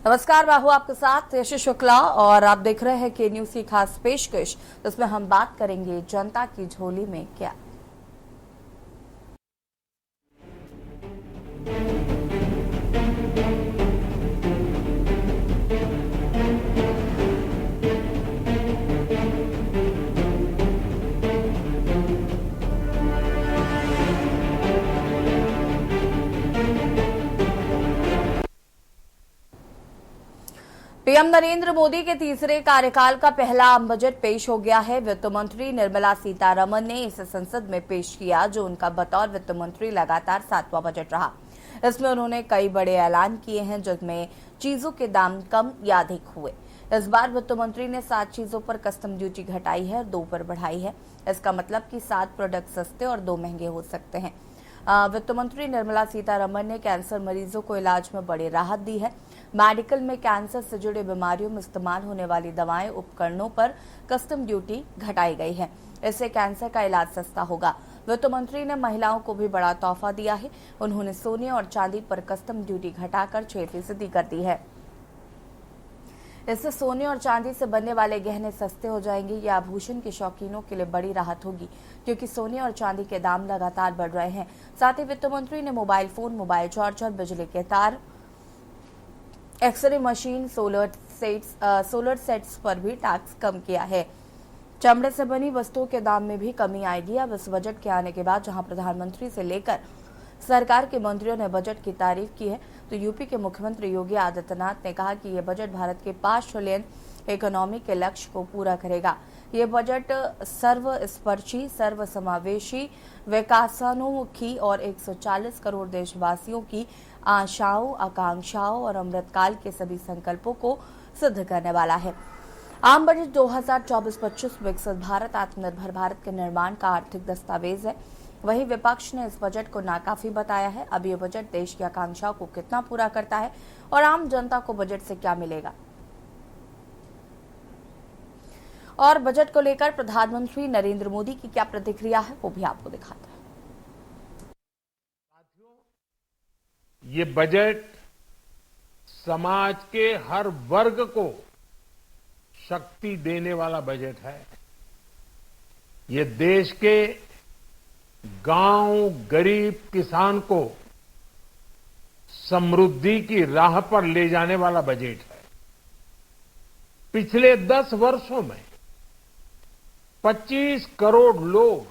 नमस्कार, मैं हूं आपके साथ यशस्वी शुक्ला और आप देख रहे हैं के न्यूज की खास पेशकश, जिसमें हम बात करेंगे जनता की झोली में क्या। पीएम नरेंद्र मोदी के तीसरे कार्यकाल का पहला आम बजट पेश हो गया है। वित्त मंत्री निर्मला सीतारमण ने इसे संसद में पेश किया, जो उनका बतौर वित्त मंत्री लगातार 7वां बजट रहा। इसमें उन्होंने कई बड़े ऐलान किए हैं, जिनमें चीजों के दाम कम या अधिक हुए। इस बार वित्त मंत्री ने 7 चीजों पर कस्टम ड्यूटी घटाई है और 2 पर बढ़ाई है। इसका मतलब कि 7 प्रोडक्ट सस्ते और 2 महंगे हो सकते हैं। वित्त मंत्री निर्मला सीतारमण ने कैंसर मरीजों को इलाज में बड़ी राहत दी है। मेडिकल में कैंसर से जुड़े बीमारियों में इस्तेमाल होने वाली दवाएं, उपकरणों पर कस्टम ड्यूटी घटाई गई है। इससे कैंसर का इलाज सस्ता होगा। वित्त मंत्री ने महिलाओं को भी बड़ा तोहफा दिया है। उन्होंने सोने और चांदी पर कस्टम ड्यूटी घटाकर 6% कर दी है। इससे सोने और चांदी से बनने वाले गहने सस्ते हो जाएंगे। यह आभूषण के शौकीनों के लिए बड़ी राहत होगी, क्योंकि सोने और चांदी के दाम लगातार बढ़ रहे हैं। साथ ही वित्त मंत्री ने मोबाइल फोन, मोबाइल चार्जर, बिजली के तार, एक्सरे मशीन, सोलर सेट्स पर भी टैक्स कम किया है। चमड़े से बनी वस्तुओं के दाम में भी कमी आएगी। अब इस बजट के आने के बाद जहां प्रधानमंत्री से लेकर सरकार के मंत्रियों ने बजट की तारीफ की है, तो यूपी के मुख्यमंत्री योगी आदित्यनाथ ने कहा कि यह बजट भारत के 5 ट्रिलियन इकोनॉमी के लक्ष्य को पूरा करेगा। ये बजट सर्वस्पर्शी, सर्वसमावेशी, विकासोन्मुखी और 140 करोड़ देशवासियों की आशाओं, आकांक्षाओं और अमृतकाल के सभी संकल्पों को सिद्ध करने वाला है। आम बजट 2024-25 विकसित भारत, आत्मनिर्भर भारत के निर्माण का आर्थिक दस्तावेज है। वहीं विपक्ष ने इस बजट को नाकाफी बताया है। अब ये बजट देश की आकांक्षाओं को कितना पूरा करता है और आम जनता को बजट से क्या मिलेगा, और बजट को लेकर प्रधानमंत्री नरेंद्र मोदी की क्या प्रतिक्रिया है, वो भी आपको दिखाता है। ये बजट समाज के हर वर्ग को शक्ति देने वाला बजट है। ये देश के गांव, गरीब किसान को समृद्धि की राह पर ले जाने वाला बजट है। पिछले 10 वर्षों में 25 करोड़ लोग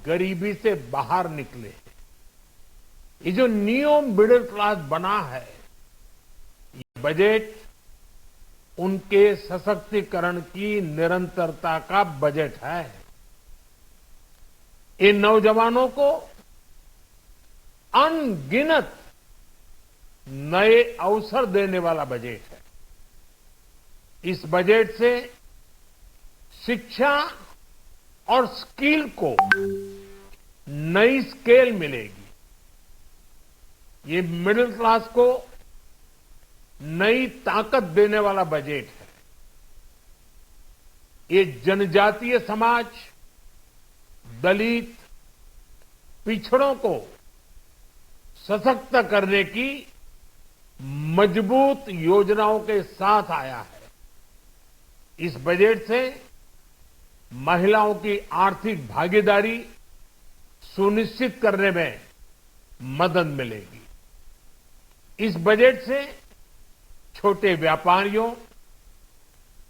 गरीबी से बाहर निकले। ये जो न्यू मिडिल क्लास बना है, ये बजट उनके सशक्तिकरण की निरंतरता का बजट है। इन नौजवानों को अनगिनत नए अवसर देने वाला बजट है। इस बजट से शिक्षा और स्किल को नई स्केल मिलेगी। ये मिडिल क्लास को नई ताकत देने वाला बजट है। ये जनजातीय समाज, दलित, पिछड़ों को सशक्त करने की मजबूत योजनाओं के साथ आया है। इस बजट से महिलाओं की आर्थिक भागीदारी सुनिश्चित करने में मदद मिलेगी। इस बजट से छोटे व्यापारियों,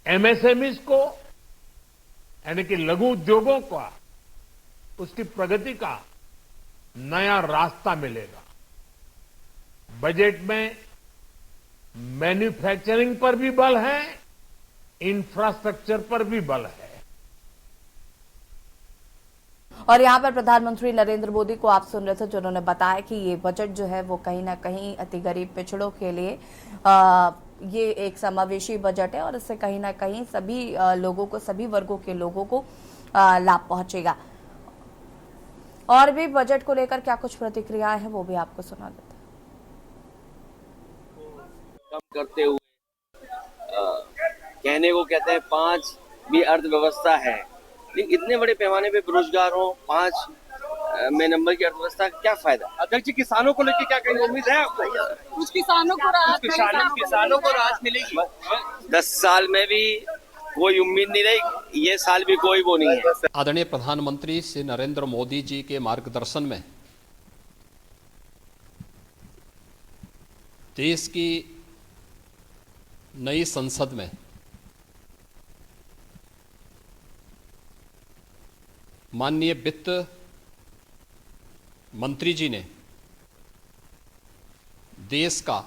एमएसएमईज को, यानी कि लघु उद्योगों का, उसकी प्रगति का नया रास्ता मिलेगा। बजट में मैन्युफैक्चरिंग पर भी बल है, इंफ्रास्ट्रक्चर पर भी बल है। और यहाँ पर प्रधानमंत्री नरेंद्र मोदी को आप सुन रहे थे, जिन्होंने बताया कि ये बजट जो है वो कहीं ना कहीं अति गरीब पिछड़ों के लिए ये एक समावेशी बजट है और इससे कहीं ना कहीं सभी लोगों को, सभी वर्गों के लोगों को लाभ पहुंचेगा। और भी बजट को लेकर क्या कुछ प्रतिक्रियाएं हैं, वो भी आपको सुना देते हैं। कम करते हुए कहने को कहते हैं 5 भी अर्थव्यवस्था है, लेकिन इतने बड़े पैमाने पे बेरोजगार हो, 5 में नंबर की अर्थव्यवस्था का क्या फायदा? अध्यक्ष जी, किसानों को लेकर क्या कहीं उम्मीद है आपको? कुछ किसानों को राहत मिलेगी। 10 साल में भी कोई उम्मीद नहीं रही, ये साल भी कोई वो नहीं है। आदरणीय प्रधानमंत्री श्री नरेंद्र मोदी जी के मार्गदर्शन में देश की नई संसद में माननीय वित्त मंत्री जी ने देश का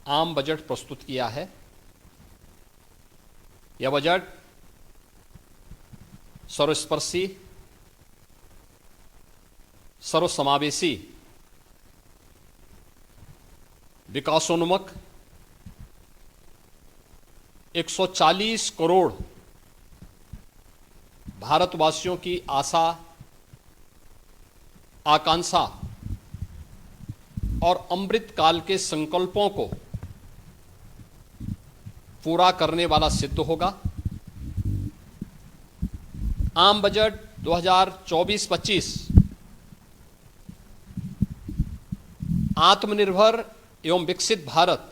आम बजट प्रस्तुत किया है। यह बजट सर्वस्पर्शी, सर्वसमावेशी, विकासोन्मुख 140 करोड़ भारतवासियों की आशा, आकांक्षा और अमृत काल के संकल्पों को पूरा करने वाला सिद्ध होगा। आम बजट 2024-25 आत्मनिर्भर एवं विकसित भारत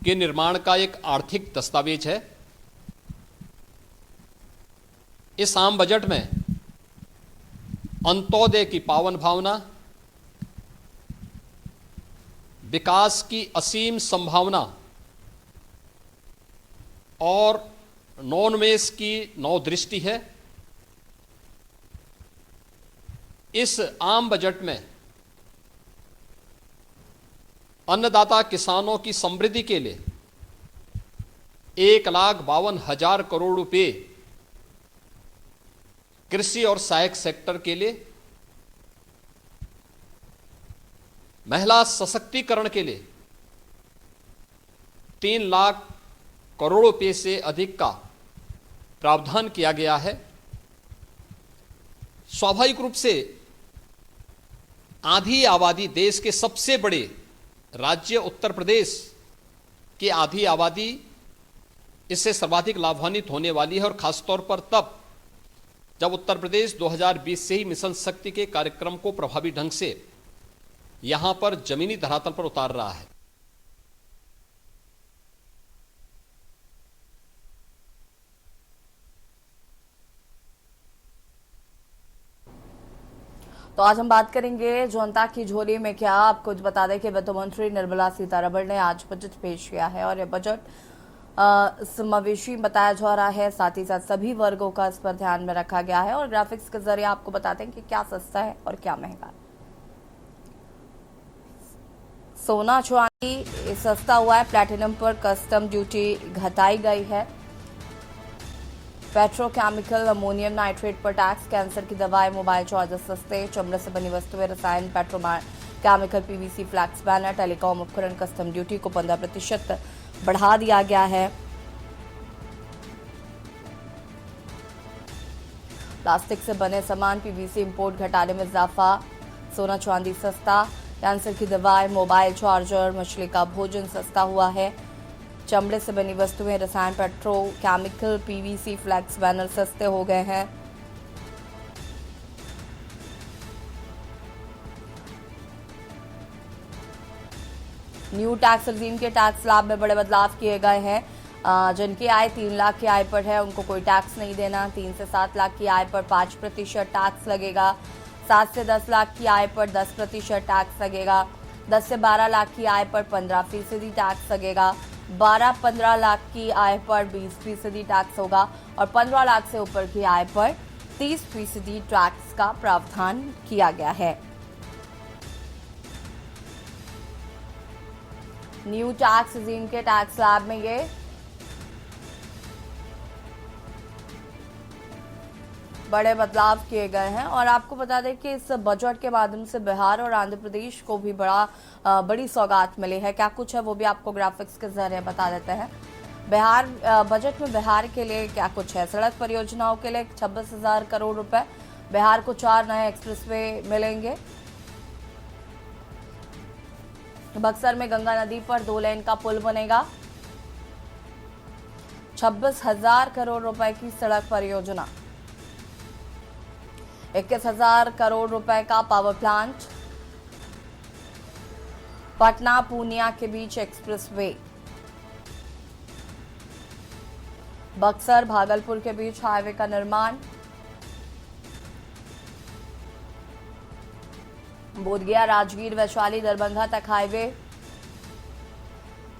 के निर्माण का एक आर्थिक दस्तावेज है। इस आम बजट में अंत्योदय की पावन भावना, विकास की असीम संभावना और नवोन्मेष की नवदृष्टि है। इस आम बजट में अन्नदाता किसानों की समृद्धि के लिए 1,52,000 करोड़ रुपए, कृषि और सहायक सेक्टर के लिए, महिला सशक्तिकरण के लिए 3 लाख करोड़ रुपए से अधिक का प्रावधान किया गया है। स्वाभाविक रूप से आधी आबादी, देश के सबसे बड़े राज्य उत्तर प्रदेश की आधी आबादी इससे सर्वाधिक लाभान्वित होने वाली है, और खासतौर पर तब जब उत्तर प्रदेश 2020 से ही मिशन शक्ति के कार्यक्रम को प्रभावी ढंग से यहां पर जमीनी धरातल पर उतार रहा है। तो आज हम बात करेंगे जनता की झोली में क्या। आपको बता दें कि वित्त मंत्री निर्मला सीतारमण ने आज बजट पेश किया है और यह बजट समावेशी बताया जा रहा है। साथ ही साथ सभी वर्गों का इस पर ध्यान में रखा गया है और ग्राफिक्स के जरिए आपको बताते हैं कि क्या सस्ता है और क्या महंगा। सोना चांदी सस्ता हुआ है, प्लैटिनम पर कस्टम ड्यूटी घटाई गई है, पेट्रोकेमिकल अमोनियम नाइट्रेट पर टैक्स, कैंसर की दवाएं, मोबाइल चार्जर सस्ते, चमड़े से बनी वस्तुएं, रसायन, petrochemical, PVC, flex banner, telecom उपकरण कस्टम ड्यूटी को 15% बढ़ा दिया गया है। प्लास्टिक से बने सामान, पीवीसी इंपोर्ट घटाने में इजाफा, सोना चांदी सस्ता, कैंसर की दवाएं, मोबाइल चार्जर, मछली का भोजन सस्ता हुआ है, चमड़े से बनी वस्तुएं, रसायन, पेट्रोकेमिकल, पीवीसी, फ्लैक्स बैनर सस्ते हो गए हैं। न्यू टैक्स रिजीम के टैक्स स्लैब में बड़े बदलाव किए गए हैं। जिनकी आय 3 लाख की आय पर है उनको कोई टैक्स नहीं देना। 3 से 7 लाख की आय पर 5% टैक्स लगेगा। 7 से 10 लाख की आय पर 10% टैक्स लगेगा। 10 से 12 लाख की आय पर 15% टैक्स लगेगा। 12-15 लाख की आय पर 20% टैक्स होगा और 15 लाख से ऊपर की आय पर 30% टैक्स का प्रावधान किया गया है। न्यू टैक्स रिजीम के टैक्स स्लैब में ये बड़े बदलाव किए गए हैं और आपको बता दें कि इस बजट के माध्यम से बिहार और आंध्र प्रदेश को भी बड़ी सौगात मिली है। क्या कुछ है वो भी आपको ग्राफिक्स के जरिए बता देते हैं। बिहार बजट में बिहार के लिए क्या कुछ है। सड़क परियोजनाओं के लिए 26,000 करोड़ रुपए, बिहार को 4 नए एक्सप्रेसवे मिलेंगे। बक्सर में गंगा नदी पर 2 लेन का पुल बनेगा। 26,000 करोड़ रुपए की सड़क परियोजना। 21,000 करोड़ रुपए का पावर प्लांट। पटना पूर्णिया के बीच एक्सप्रेसवे। बक्सर भागलपुर के बीच हाईवे का निर्माण। बोधगया राजगीर वैशाली दरभंगा तक हाईवे।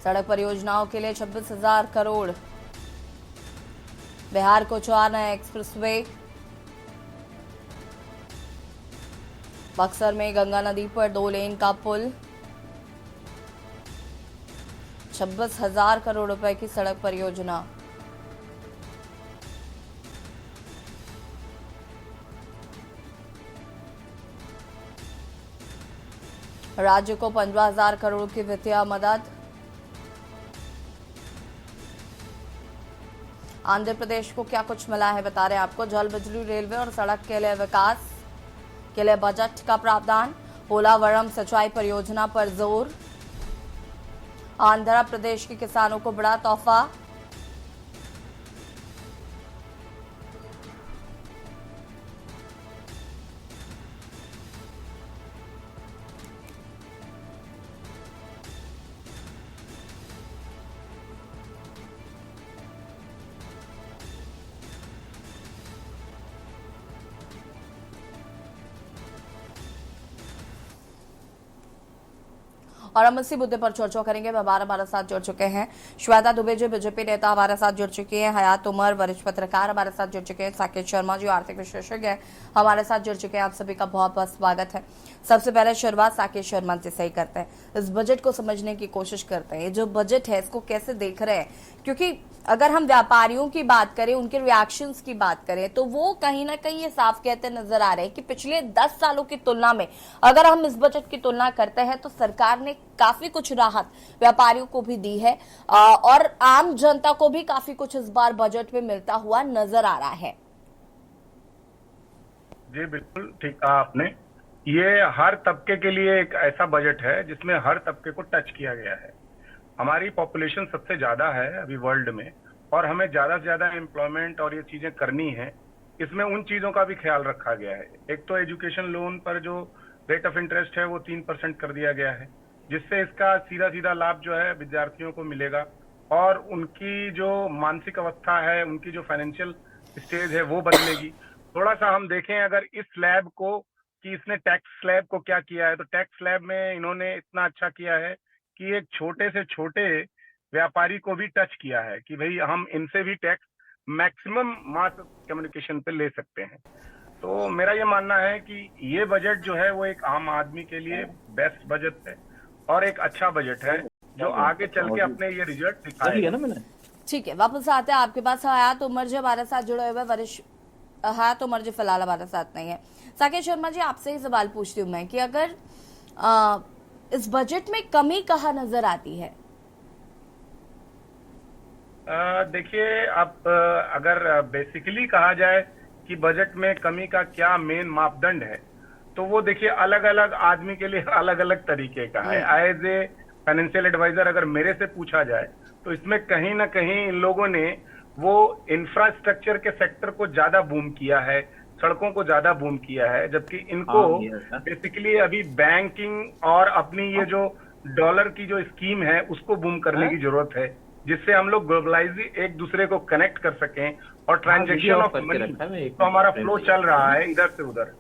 सड़क परियोजनाओं के लिए 26,000 करोड़। बिहार को 4 नए एक्सप्रेसवे। बक्सर में गंगा नदी पर 2 लेन का पुल। 26,000 करोड़ रुपए की सड़क परियोजना। राज्य को 15,000 करोड़ की वित्तीय मदद। आंध्र प्रदेश को क्या कुछ मिला है बता रहे हैं आपको। जल बिजली रेलवे और सड़क के लिए विकास के लिए बजट का प्रावधान। पोलावरम सिंचाई परियोजना पर जोर। आंध्र प्रदेश के किसानों को बड़ा तोहफा। और हम इसी मुद्दे पर चर्चा करेंगे। हमारे साथ जुड़ चुके हैं श्वेता दुबे जी, बीजेपी नेता हमारे साथ जुड़ चुकी हैं। हयात उमर, वरिष्ठ पत्रकार हमारे साथ जुड़ चुके हैं। साकेत शर्मा जी, आर्थिक विशेषज्ञ हमारे साथ जुड़ चुके हैं। आप सभी का बहुत बहुत स्वागत है। सबसे पहले शुरुआत साकेत शर्मा जी से ही करते हैं। इस बजट को समझने की कोशिश करते हैं। जो बजट है इसको कैसे देख रहे हैं, क्योंकि अगर हम व्यापारियों की बात करें, उनके रिएक्शंस की बात करें, तो वो कहीं ना कहीं ये साफ कहते नजर आ रहे हैं कि पिछले 10 सालों की तुलना में अगर हम इस बजट की तुलना करते हैं तो सरकार ने काफी कुछ राहत व्यापारियों को भी दी है और आम जनता को भी काफी कुछ इस बार बजट में मिलता हुआ नजर आ रहा है। जी बिल्कुल ठीक कहा आपने। ये हर तबके के लिए एक ऐसा बजट है जिसमें हर तबके को टच किया गया है। हमारी पॉपुलेशन सबसे ज्यादा है अभी वर्ल्ड में, और हमें ज्यादा से ज्यादा एम्प्लॉयमेंट और ये चीजें करनी है। इसमें उन चीजों का भी ख्याल रखा गया है। एक तो एजुकेशन लोन पर जो रेट ऑफ इंटरेस्ट है वो 3% कर दिया गया है, जिससे इसका सीधा सीधा लाभ जो है विद्यार्थियों को मिलेगा और उनकी जो मानसिक अवस्था है, उनकी जो फाइनेंशियल स्टेज है वो बदलेगी। थोड़ा सा हम देखें अगर इस स्लैब को कि इसने टैक्स स्लैब को क्या किया है, तो टैक्स स्लैब में इन्होंने इतना अच्छा किया है कि एक छोटे से छोटे व्यापारी को भी टच किया है कि भाई हम इनसे भी टैक्स मैक्सिमम मास कम्युनिकेशन पे ले सकते हैं। तो मेरा ये मानना है कि ये बजट जो है वो एक आम आदमी के लिए बेस्ट बजट है और एक अच्छा बजट है जो आगे चल के अपने ये रिजल्ट दिखाएगा। ठीक है, वापस आते हैं आपके पास। हयात उमर जी हमारे साथ जुड़े हुए वरिष्ठ। हयात उमर जी फिलहाल हमारे साथ नहीं है। साकेत शर्मा जी, आपसे ही सवाल पूछती हूँ मैं कि अगर इस बजट में कमी कहाँ नजर आती है? देखिए, अब अगर बेसिकली कहा जाए कि बजट में कमी का क्या मेन मापदंड है, तो वो देखिए अलग अलग आदमी के लिए अलग अलग तरीके का है। एज ए फाइनेंशियल एडवाइजर अगर मेरे से पूछा जाए तो इसमें कहीं ना कहीं इन लोगों ने वो इंफ्रास्ट्रक्चर के सेक्टर को ज्यादा बूम किया है, सड़कों को ज्यादा बूम किया है, जबकि इनको बेसिकली अभी बैंकिंग और अपनी ये जो डॉलर की जो स्कीम है उसको बूम करने की जरूरत है, जिससे हम लोग ग्लोबलाइज एक दूसरे को कनेक्ट कर सकें और ट्रांजैक्शन ऑफ मनी तो हमारा फ्लो चल रहा है इधर से उधर,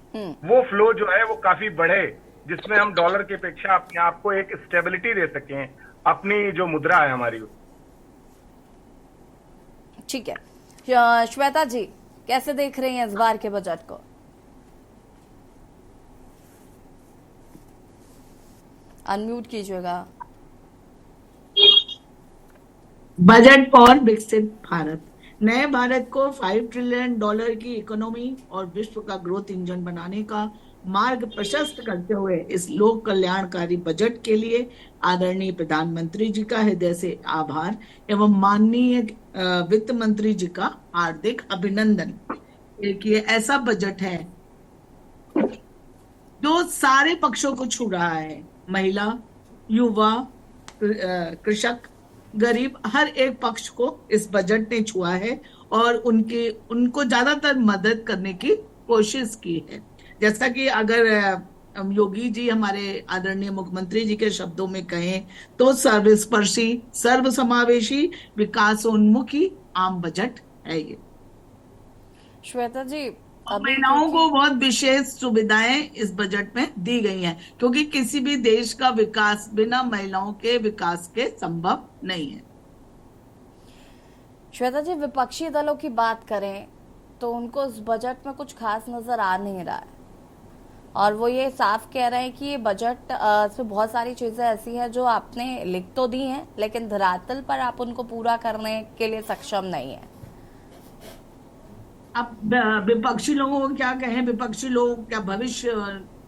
वो फ्लो जो है वो काफी बढ़े, जिसमें हम डॉलर की अपेक्षा अपने आप को एक स्टेबिलिटी दे सकें अपनी जो मुद्रा है हमारी। ठीक है, श्वेता जी कैसे देख रहे हैं इस बार के बजट को? अनम्यूट कीजिएगा। बजट फॉर विकसित भारत, नए भारत को $5 ट्रिलियन की इकोनॉमी और विश्व का ग्रोथ इंजन बनाने का मार्ग प्रशस्त करते हुए इस लोक कल्याणकारी बजट के लिए आदरणीय प्रधानमंत्री जी का हृदय से आभार एवं माननीय वित्त मंत्री जी का हार्दिक अभिनंदन। एक ये ऐसा बजट है जो सारे पक्षों को छू रहा है, महिला, युवा, कृषक, गरीब, हर एक पक्ष को इस बजट ने छुआ है और उनको ज्यादातर मदद करने की कोशिश की है। जैसा कि अगर योगी जी हमारे आदरणीय मुख्यमंत्री जी के शब्दों में कहें तो सर्वस्पर्शी, सर्वसमावेशी, विकासोन्मुखी आम बजट है ये। श्वेता जी, और अभी महिलाओं को क्योंकि बहुत विशेष सुविधाएं इस बजट में दी गई हैं, क्योंकि किसी भी देश का विकास बिना महिलाओं के विकास के संभव नहीं है। श्वेता जी, विपक्षी दलों की बात करें तो उनको इस बजट में कुछ खास नजर आ नहीं रहा है, और वो ये साफ कह रहे हैं कि ये बजट इसमें बहुत सारी चीजें ऐसी हैं जो आपने लिख तो दी हैं, लेकिन धरातल पर आप उनको पूरा करने के लिए सक्षम नहीं है। अब विपक्षी लोगों को क्या कहें, विपक्षी लोग क्या भविष्य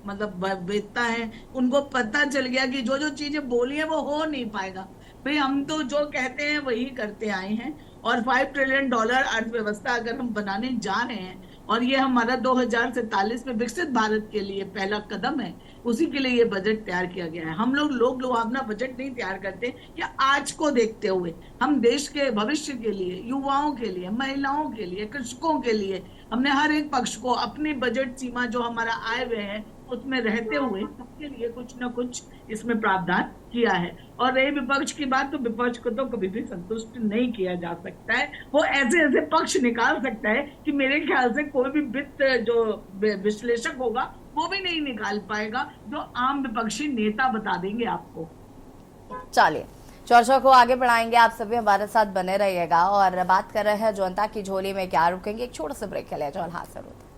मतलब वेदता है, उनको पता चल गया कि जो जो चीजें बोली है वो हो नहीं पाएगा। भाई हम तो जो कहते हैं वही करते आए हैं, और $5 ट्रिलियन अर्थव्यवस्था अगर हम बनाने जा रहे हैं, और ये हमारा 2047 में विकसित भारत के लिए पहला कदम है, उसी के लिए ये बजट तैयार किया गया है। हम लोग लुभावना बजट नहीं तैयार करते, या आज को देखते हुए हम देश के भविष्य के लिए, युवाओं के लिए, महिलाओं के लिए, कृषकों के लिए हमने हर एक पक्ष को अपनी बजट सीमा जो हमारा आय व्यय है उसमें रहते हुए सबके लिए कुछ न कुछ इसमें प्रावधान किया है। और रही विपक्ष की बात, तो विपक्ष को तो कभी भी संतुष्ट नहीं किया जा सकता है। वो ऐसे ऐसे पक्ष निकाल सकता है कि मेरे ख्याल से कोई भी वित्त जो विश्लेषक होगा वो भी नहीं निकाल पाएगा, जो आम विपक्षी नेता बता देंगे आपको। चलिए, चर्चा को आगे बढ़ाएंगे, आप सभी हमारे साथ बने रहिएगा। और बात कर रहे हैं जनता की झोली में क्या, रुकेंगे एक छोटे से ब्रेक के लिए, जो हासिल होता है।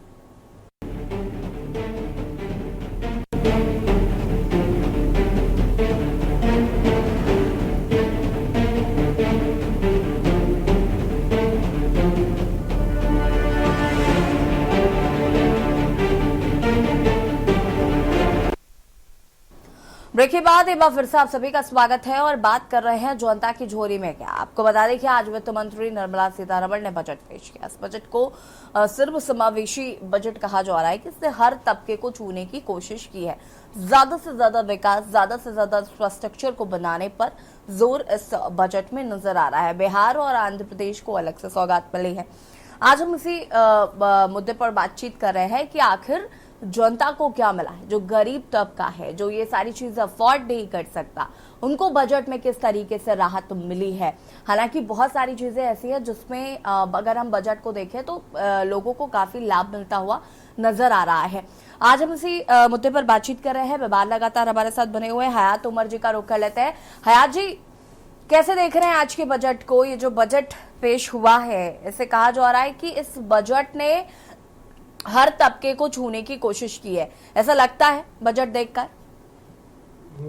ब्रेक के बाद एक बार फिर से आप सभी का स्वागत है, और बात कर रहे हैं जनता की झोली में क्या। आपको बता दें कि आज वित्त मंत्री निर्मला सीतारमण ने बजट पेश किया। इस बजट को सिर्फ समावेशी बजट कहा जा रहा है कि इसने हर तबके को छूने की कोशिश की है। ज्यादा से ज्यादा विकास, ज्यादा से ज्यादा इंफ्रास्ट्रक्चर को बनाने पर जोर इस बजट में नजर आ रहा है। बिहार और आंध्र प्रदेश को अलग से सौगात मिली है। आज हम इसी मुद्दे पर बातचीत कर रहे हैं कि आखिर जनता को क्या मिला है। जो गरीब तबका है, जो ये सारी चीजें अफोर्ड नहीं कर सकता, उनको बजट में किस तरीके से राहत मिली है। हालांकि बहुत सारी चीजें ऐसी है जिसमें अगर हम बजट को देखें तो लोगों को काफी लाभ मिलता हुआ नजर आ रहा है। आज हम इसी मुद्दे पर बातचीत कर रहे हैं। विवाद लगातार हमारे साथ बने हुए हयात उमर जी का रुख कर लेते हैं। हयात जी, कैसे देख रहे हैं आज के बजट को? ये जो बजट पेश हुआ है, इसे कहा जा रहा है कि इस बजट ने हर तबके को छूने की कोशिश की है, ऐसा लगता है बजट देखकर?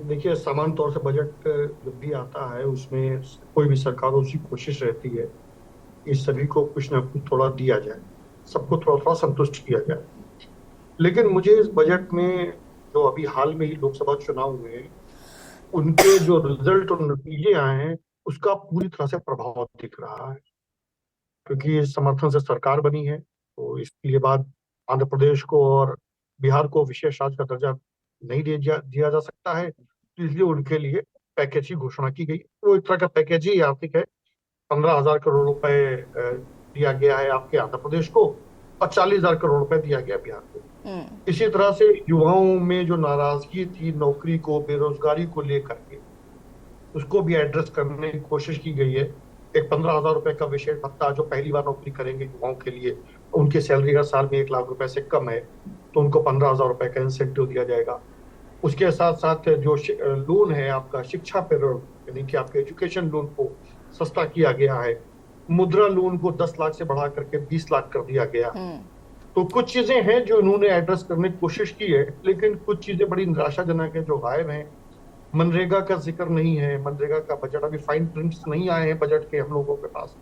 देखिए, सामान्य तौर से बजट जब भी आता है उसमें कोई भी सरकार उसकी कोशिश रहती है कि सभी को कुछ ना कुछ थोड़ा दिया जाए, सबको थोड़ा थोड़ा संतुष्ट किया जाए। लेकिन मुझे इस बजट में जो अभी हाल में ही लोकसभा चुनाव हुए, उनके जो रिजल्ट और नतीजे आए हैं उसका पूरी तरह से प्रभाव दिख रहा है। क्योंकि इस समर्थन से सरकार बनी है, तो इसके बाद आंध्र प्रदेश को और बिहार को विशेष राज्य का दर्जा नहीं दिया जा सकता है, इसलिए उनके लिए पैकेज की घोषणा की गई। वो एक तरह का पैकेज ही आर्थिक है। 15,000 करोड़ रुपए दिया गया है आपके आंध्र प्रदेश को, और 40,000 करोड़ रुपए दिया गया बिहार को। इसी तरह से युवाओं में जो नाराजगी थी नौकरी को, बेरोजगारी को लेकर के, उसको भी एड्रेस करने की कोशिश की गई है। एक 15,000 रुपए का विशेष भत्ता जो पहली बार नौकरी करेंगे युवाओं के लिए, उनकी सैलरी हर साल में 1 लाख रुपए से कम है, तो उनको 15,000 रुपए का इंसेंटिव दिया जाएगा। उसके साथ साथ जो लोन है आपका शिक्षा पे, यानी कि आपके एजुकेशन लोन को सस्ता किया गया है। मुद्रा लोन को 10 लाख से बढ़ा करके 20 लाख कर दिया गया। तो कुछ चीजें हैं जो इन्होंने एड्रेस करने की कोशिश की है, लेकिन कुछ चीजें बड़ी निराशाजनक है जो गायब हैं। मनरेगा का जिक्र नहीं है। मनरेगा का बजट, अभी फाइन प्रिंट्स नहीं आए हैं बजट के हम लोगों के पास,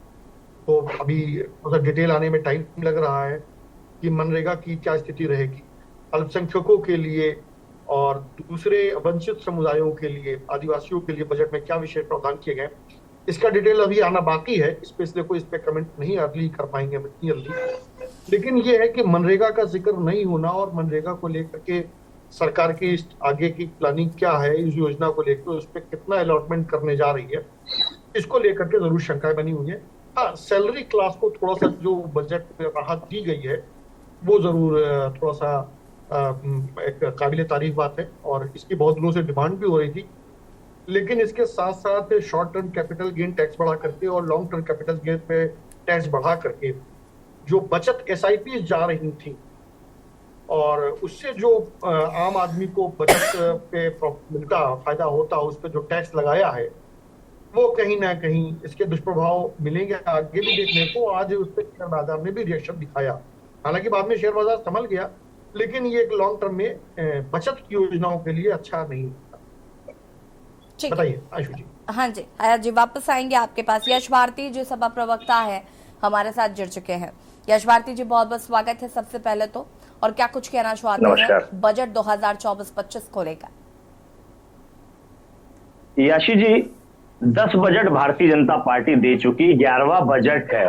तो अभी थोड़ा डिटेल आने में टाइम लग रहा है कि मनरेगा की क्या स्थिति रहेगी। अल्पसंख्यकों के लिए और दूसरे वंचित समुदायों के लिए, आदिवासियों के लिए बजट में क्या विशेष प्रावधान किए गए, इसका डिटेल अभी आना बाकी है। इस पे कमेंट नहीं अर्ली कर पाएंगे इतनी अर्ली। लेकिन ये है कि मनरेगा का जिक्र नहीं होना, और मनरेगा को लेकर के सरकार की आगे की प्लानिंग क्या है, इस योजना को लेकर उस पर कितना अलॉटमेंट करने जा रही है, इसको लेकर के जरूर शंकाएं बनी हुई है। हाँ, सैलरी क्लास को थोड़ा सा जो बजट में राहत दी गई है, वो जरूर थोड़ा सा एक काबिल तारीफ बात है, और इसकी बहुत दिनों से डिमांड भी हो रही थी। लेकिन इसके साथ साथ short term capital gain tax बढ़ा करके और लॉन्ग टर्म कैपिटल गेन पे टैक्स बढ़ा करके जो बचत SIP जा रही थी, और उससे जो आम आदमी को बचत पे मिलता, फायदा होता, उस पर जो टैक्स लगाया है, वो कहीं ना कहीं इसके दुष्प्रभाव मिलेंगे आगे भी देखने को। आज उस पर शेयर बाजार ने भी रिएक्शन दिखाया, हालांकि बाद में शेयर बाजार संभल गया, लेकिन ये एक लॉन्ग टर्म में बचत की योजनाओं के लिए अच्छा नहीं। बताइए आशु जी। हाँ जी, आया जी, वापस आएंगे आपके पास। यश भारती जी सभा प्रवक्ता है, हमारे साथ जुड़ चुके हैं। यश भारती जी, बहुत बहुत स्वागत है सबसे पहले तो, और क्या कुछ कहना चाहते हैं बजट 2024-25 को लेकर? याशी जी, 10 बजट भारतीय जनता पार्टी दे चुकी, 11वां बजट है।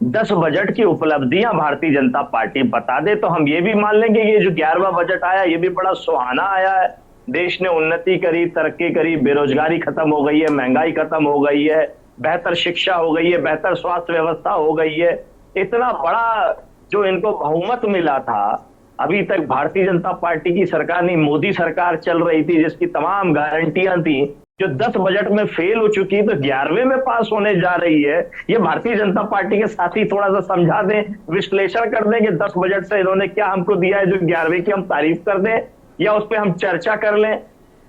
10 बजट की उपलब्धियां भारतीय जनता पार्टी बता दे तो हम ये भी मान लेंगे कि ये जो 11वां बजट आया ये भी बड़ा सुहाना आया है। देश ने उन्नति करी, तरक्की करी, बेरोजगारी खत्म हो गई है, महंगाई खत्म हो गई है, बेहतर शिक्षा हो गई है, बेहतर स्वास्थ्य व्यवस्था हो गई है। इतना बड़ा जो इनको बहुमत मिला था, अभी तक भारतीय जनता पार्टी की सरकार नहीं, मोदी सरकार चल रही थी जिसकी तमाम गारंटियां थी, जो 10 बजट में फेल हो चुकी तो 11वें में पास होने जा रही है। ये भारतीय जनता पार्टी के साथी थोड़ा सा समझा दें, विश्लेषण कर दें कि 10 बजट से इन्होंने क्या हमको दिया है जो 11वें की हम तारीफ कर दें, या उस पर हम चर्चा कर लें।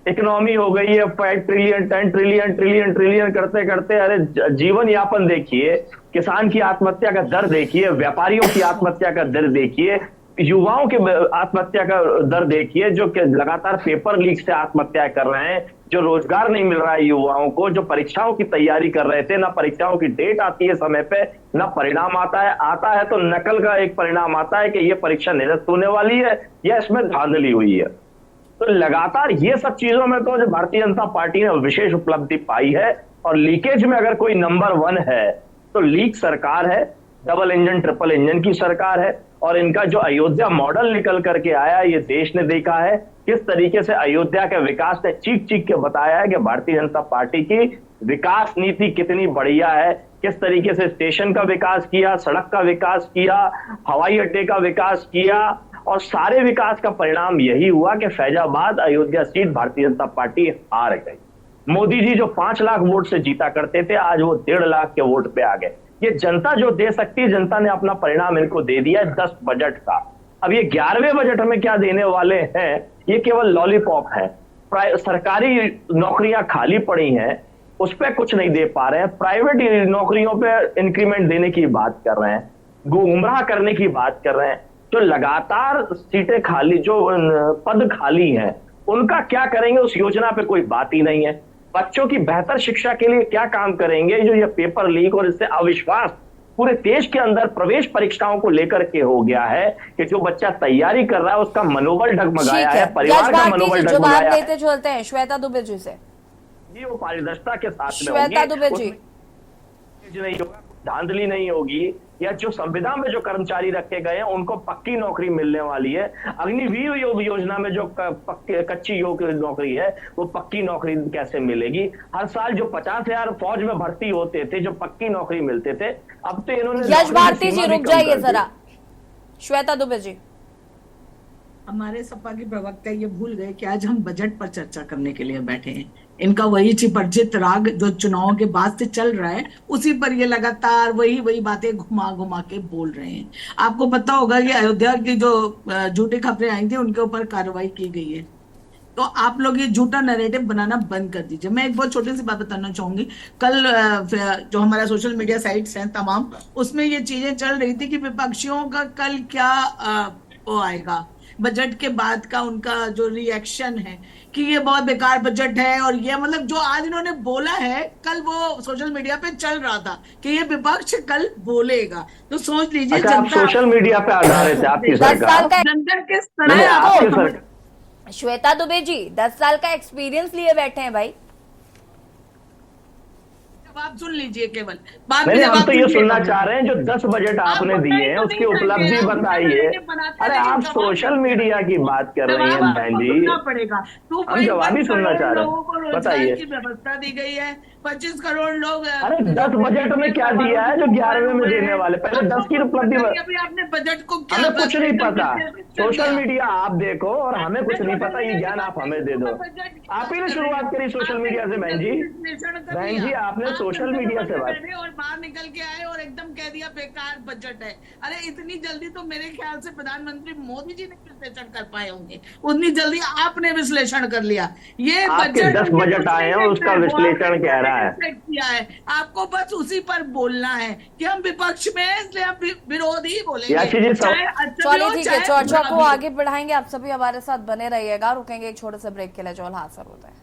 इकोनॉमी हो गई है 5 ट्रिलियन 10 ट्रिलियन ट्रिलियन ट्रिलियन करते करते, अरे जीवन यापन देखिए, किसान की आत्महत्या का दर देखिए, व्यापारियों की आत्महत्या का दर देखिए, युवाओं के आत्महत्या का दर देखिए, जो लगातार पेपर लीक से आत्महत्या कर रहे हैं, जो रोजगार नहीं मिल रहा है युवाओं को, जो परीक्षाओं की तैयारी कर रहे थे, ना परीक्षाओं की डेट आती है समय पे, ना परिणाम आता है तो नकल का एक परिणाम आता है कि ये परीक्षा निरस्त होने वाली है या इसमें धांधली हुई है। तो लगातार ये सब चीजों में तो जो भारतीय जनता पार्टी ने विशेष उपलब्धि पाई है, और लीकेज में अगर कोई नंबर 1 है तो लीक सरकार है, डबल इंजन ट्रिपल इंजन की सरकार है। और इनका जो अयोध्या मॉडल निकल करके आया, ये देश ने देखा है किस तरीके से अयोध्या के विकास ने चीख चीख के बताया है कि भारतीय जनता पार्टी की विकास नीति कितनी बढ़िया है, किस तरीके से स्टेशन का विकास किया, सड़क का विकास किया, हवाई अड्डे का विकास किया, और सारे विकास का परिणाम यही हुआ कि फैजाबाद अयोध्या सीट भारतीय जनता पार्टी हार गई। मोदी जी जो 5 लाख वोट से जीता करते थे, आज वो 1.5 लाख के वोट पे आ गए। ये जनता जो दे सकती है, जनता ने अपना परिणाम इनको दे दिया है 10 बजट का। अब ये 11वें बजट में क्या देने वाले हैं, ये केवल लॉलीपॉप है। सरकारी नौकरियां खाली पड़ी हैं, उस पर कुछ नहीं दे पा रहे हैं। प्राइवेट नौकरियों पे इंक्रीमेंट देने की बात कर रहे हैं, गुमराह करने की बात कर रहे हैं। जो लगातार सीटें खाली, जो पद खाली हैं, उनका क्या करेंगे उस योजना पे कोई बात ही नहीं है। बच्चों की बेहतर शिक्षा के लिए क्या काम करेंगे, जो ये पेपर लीक और इससे अविश्वास पूरे देश के अंदर प्रवेश परीक्षाओं को लेकर के हो गया है कि जो बच्चा तैयारी कर रहा है उसका मनोबल डगमगाया है, परिवार का मनोबल डगमगाया है। लेते चलते हैं श्वेता दुबे जी से। जी, वो पारदर्शिता के साथ में श्वेता दुबे जी, नहीं होगा, धांधली नहीं होगी, या जो संविदा में जो कर्मचारी रखे गए हैं उनको पक्की नौकरी मिलने वाली है। अग्निवीर योजना में जो कच्ची नौकरी है वो पक्की नौकरी कैसे मिलेगी। हर साल जो 50,000 फौज में भर्ती होते थे, जो पक्की नौकरी मिलते थे, अब तो इन्होंने। यश भारती जी रुक जाइए जरा। श्वेता दुबे जी, हमारे सपा के प्रवक्ता ये भूल गए कि आज हम बजट पर चर्चा करने के लिए बैठे हैं। इनका वही चिपरिचित राग जो चुनाव के बाद से चल रहा है, उसी पर ये लगातार वही बातें घुमा घुमा के बोल रहे हैं। आपको पता होगा कि अयोध्या की जो झूठी खबरें आई थी उनके ऊपर कार्रवाई की गई है। तो आप लोग ये झूठा नैरेटिव बनाना बंद कर दीजिए। मैं एक बहुत छोटी सी बात बताना चाहूंगी। कल जो हमारा सोशल मीडिया साइट्स हैं तमाम, उसमें ये चीजें चल रही थी कि विपक्षियों का कल क्या वो आएगा, बजट के बाद का उनका जो रिएक्शन है कि ये बहुत बेकार बजट है, और ये मतलब जो आज इन्होंने बोला है, कल वो सोशल मीडिया पे चल रहा था कि ये विपक्ष कल बोलेगा। तो सोच लीजिए जनता सोशल मीडिया पे आधारित है आपकी सरकार, जनता किस तरह। श्वेता दुबे जी 10 साल का एक्सपीरियंस लिए बैठे हैं भाई। अब आप सुन लीजिए केवल बाद नहीं में हम जवाब तो ये दीजिएगा सुनना मुझे। चाह रहे हैं जो 10 बजट आपने दिए हैं उसकी उपलब्धि बताइए। अरे आप सोशल मीडिया की बात कर रही हैं बहन जी, सुनना पड़ेगा। हम जवाब ही सुनना चाह रहे लोगों को हैं, रोजगार बताइए। की व्यवस्था दी गई है, 25 करोड़ लोग। अरे 10 बजट में क्या दिया है जो 11वें में देने वाले, पहले 10 की उपलब्धि। अभी आपने बजट को क्या हमें कुछ नहीं पता, सोशल दिया? मीडिया आप देखो और हमें कुछ नहीं पता, ये ज्ञान आप हमें दे दो। आप ही ने शुरुआत करी सोशल मीडिया से बहन जी, बहन जी आपने सोशल मीडिया से बात। और बाहर निकल के आए और एकदम कह दिया बेकार बजट है। अरे इतनी जल्दी तो मेरे ख्याल से प्रधानमंत्री मोदी जी ने विश्लेषण कर पाए होंगे, उतनी जल्दी आपने विश्लेषण कर लिया। ये आपके 10 बजट आए हैं उसका विश्लेषण कह रहा है किया है, आपको बस उसी पर बोलना है कि हम विपक्ष में हैं, इसलिए हम विरोधी बोलेंगे। याशी जी, चाहे अच्छा चलिए हो, ठीक है, चाहे चर्चा बुरा को भी। आगे बढ़ाएंगे। आप सभी हमारे साथ बने रहिएगा। रुकेंगे एक छोटे से ब्रेक के लिए। जो हासिल होता है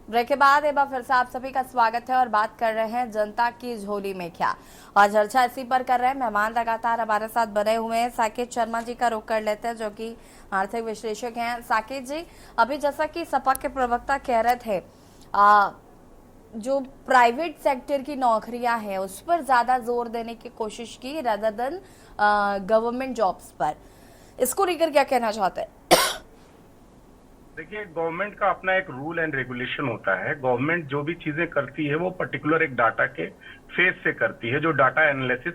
ब्रेक के बाद एक बार फिर से आप सभी का स्वागत है और बात कर रहे हैं जनता की झोली में क्या, और चर्चा इसी पर कर रहे हैं। मेहमान लगातार हमारे साथ बने हुए हैं। साकेत शर्मा जी का रुख कर लेते हैं जो कि आर्थिक विश्लेषक हैं। साकेत जी, अभी जैसा कि सपा के प्रवक्ता कह रहे थे, जो प्राइवेट सेक्टर की नौकरियां हैं उस पर ज्यादा जोर देने की कोशिश की रादर देन गवर्नमेंट जॉब्स पर, इसको लेकर क्या कहना चाहते हैं? देखिए, गवर्नमेंट का अपना एक रूल एंड रेगुलेशन होता है। गवर्नमेंट जो भी चीजें करती है वो पर्टिकुलर एक डाटा के फेस से करती है, जो डाटा एनालिसिस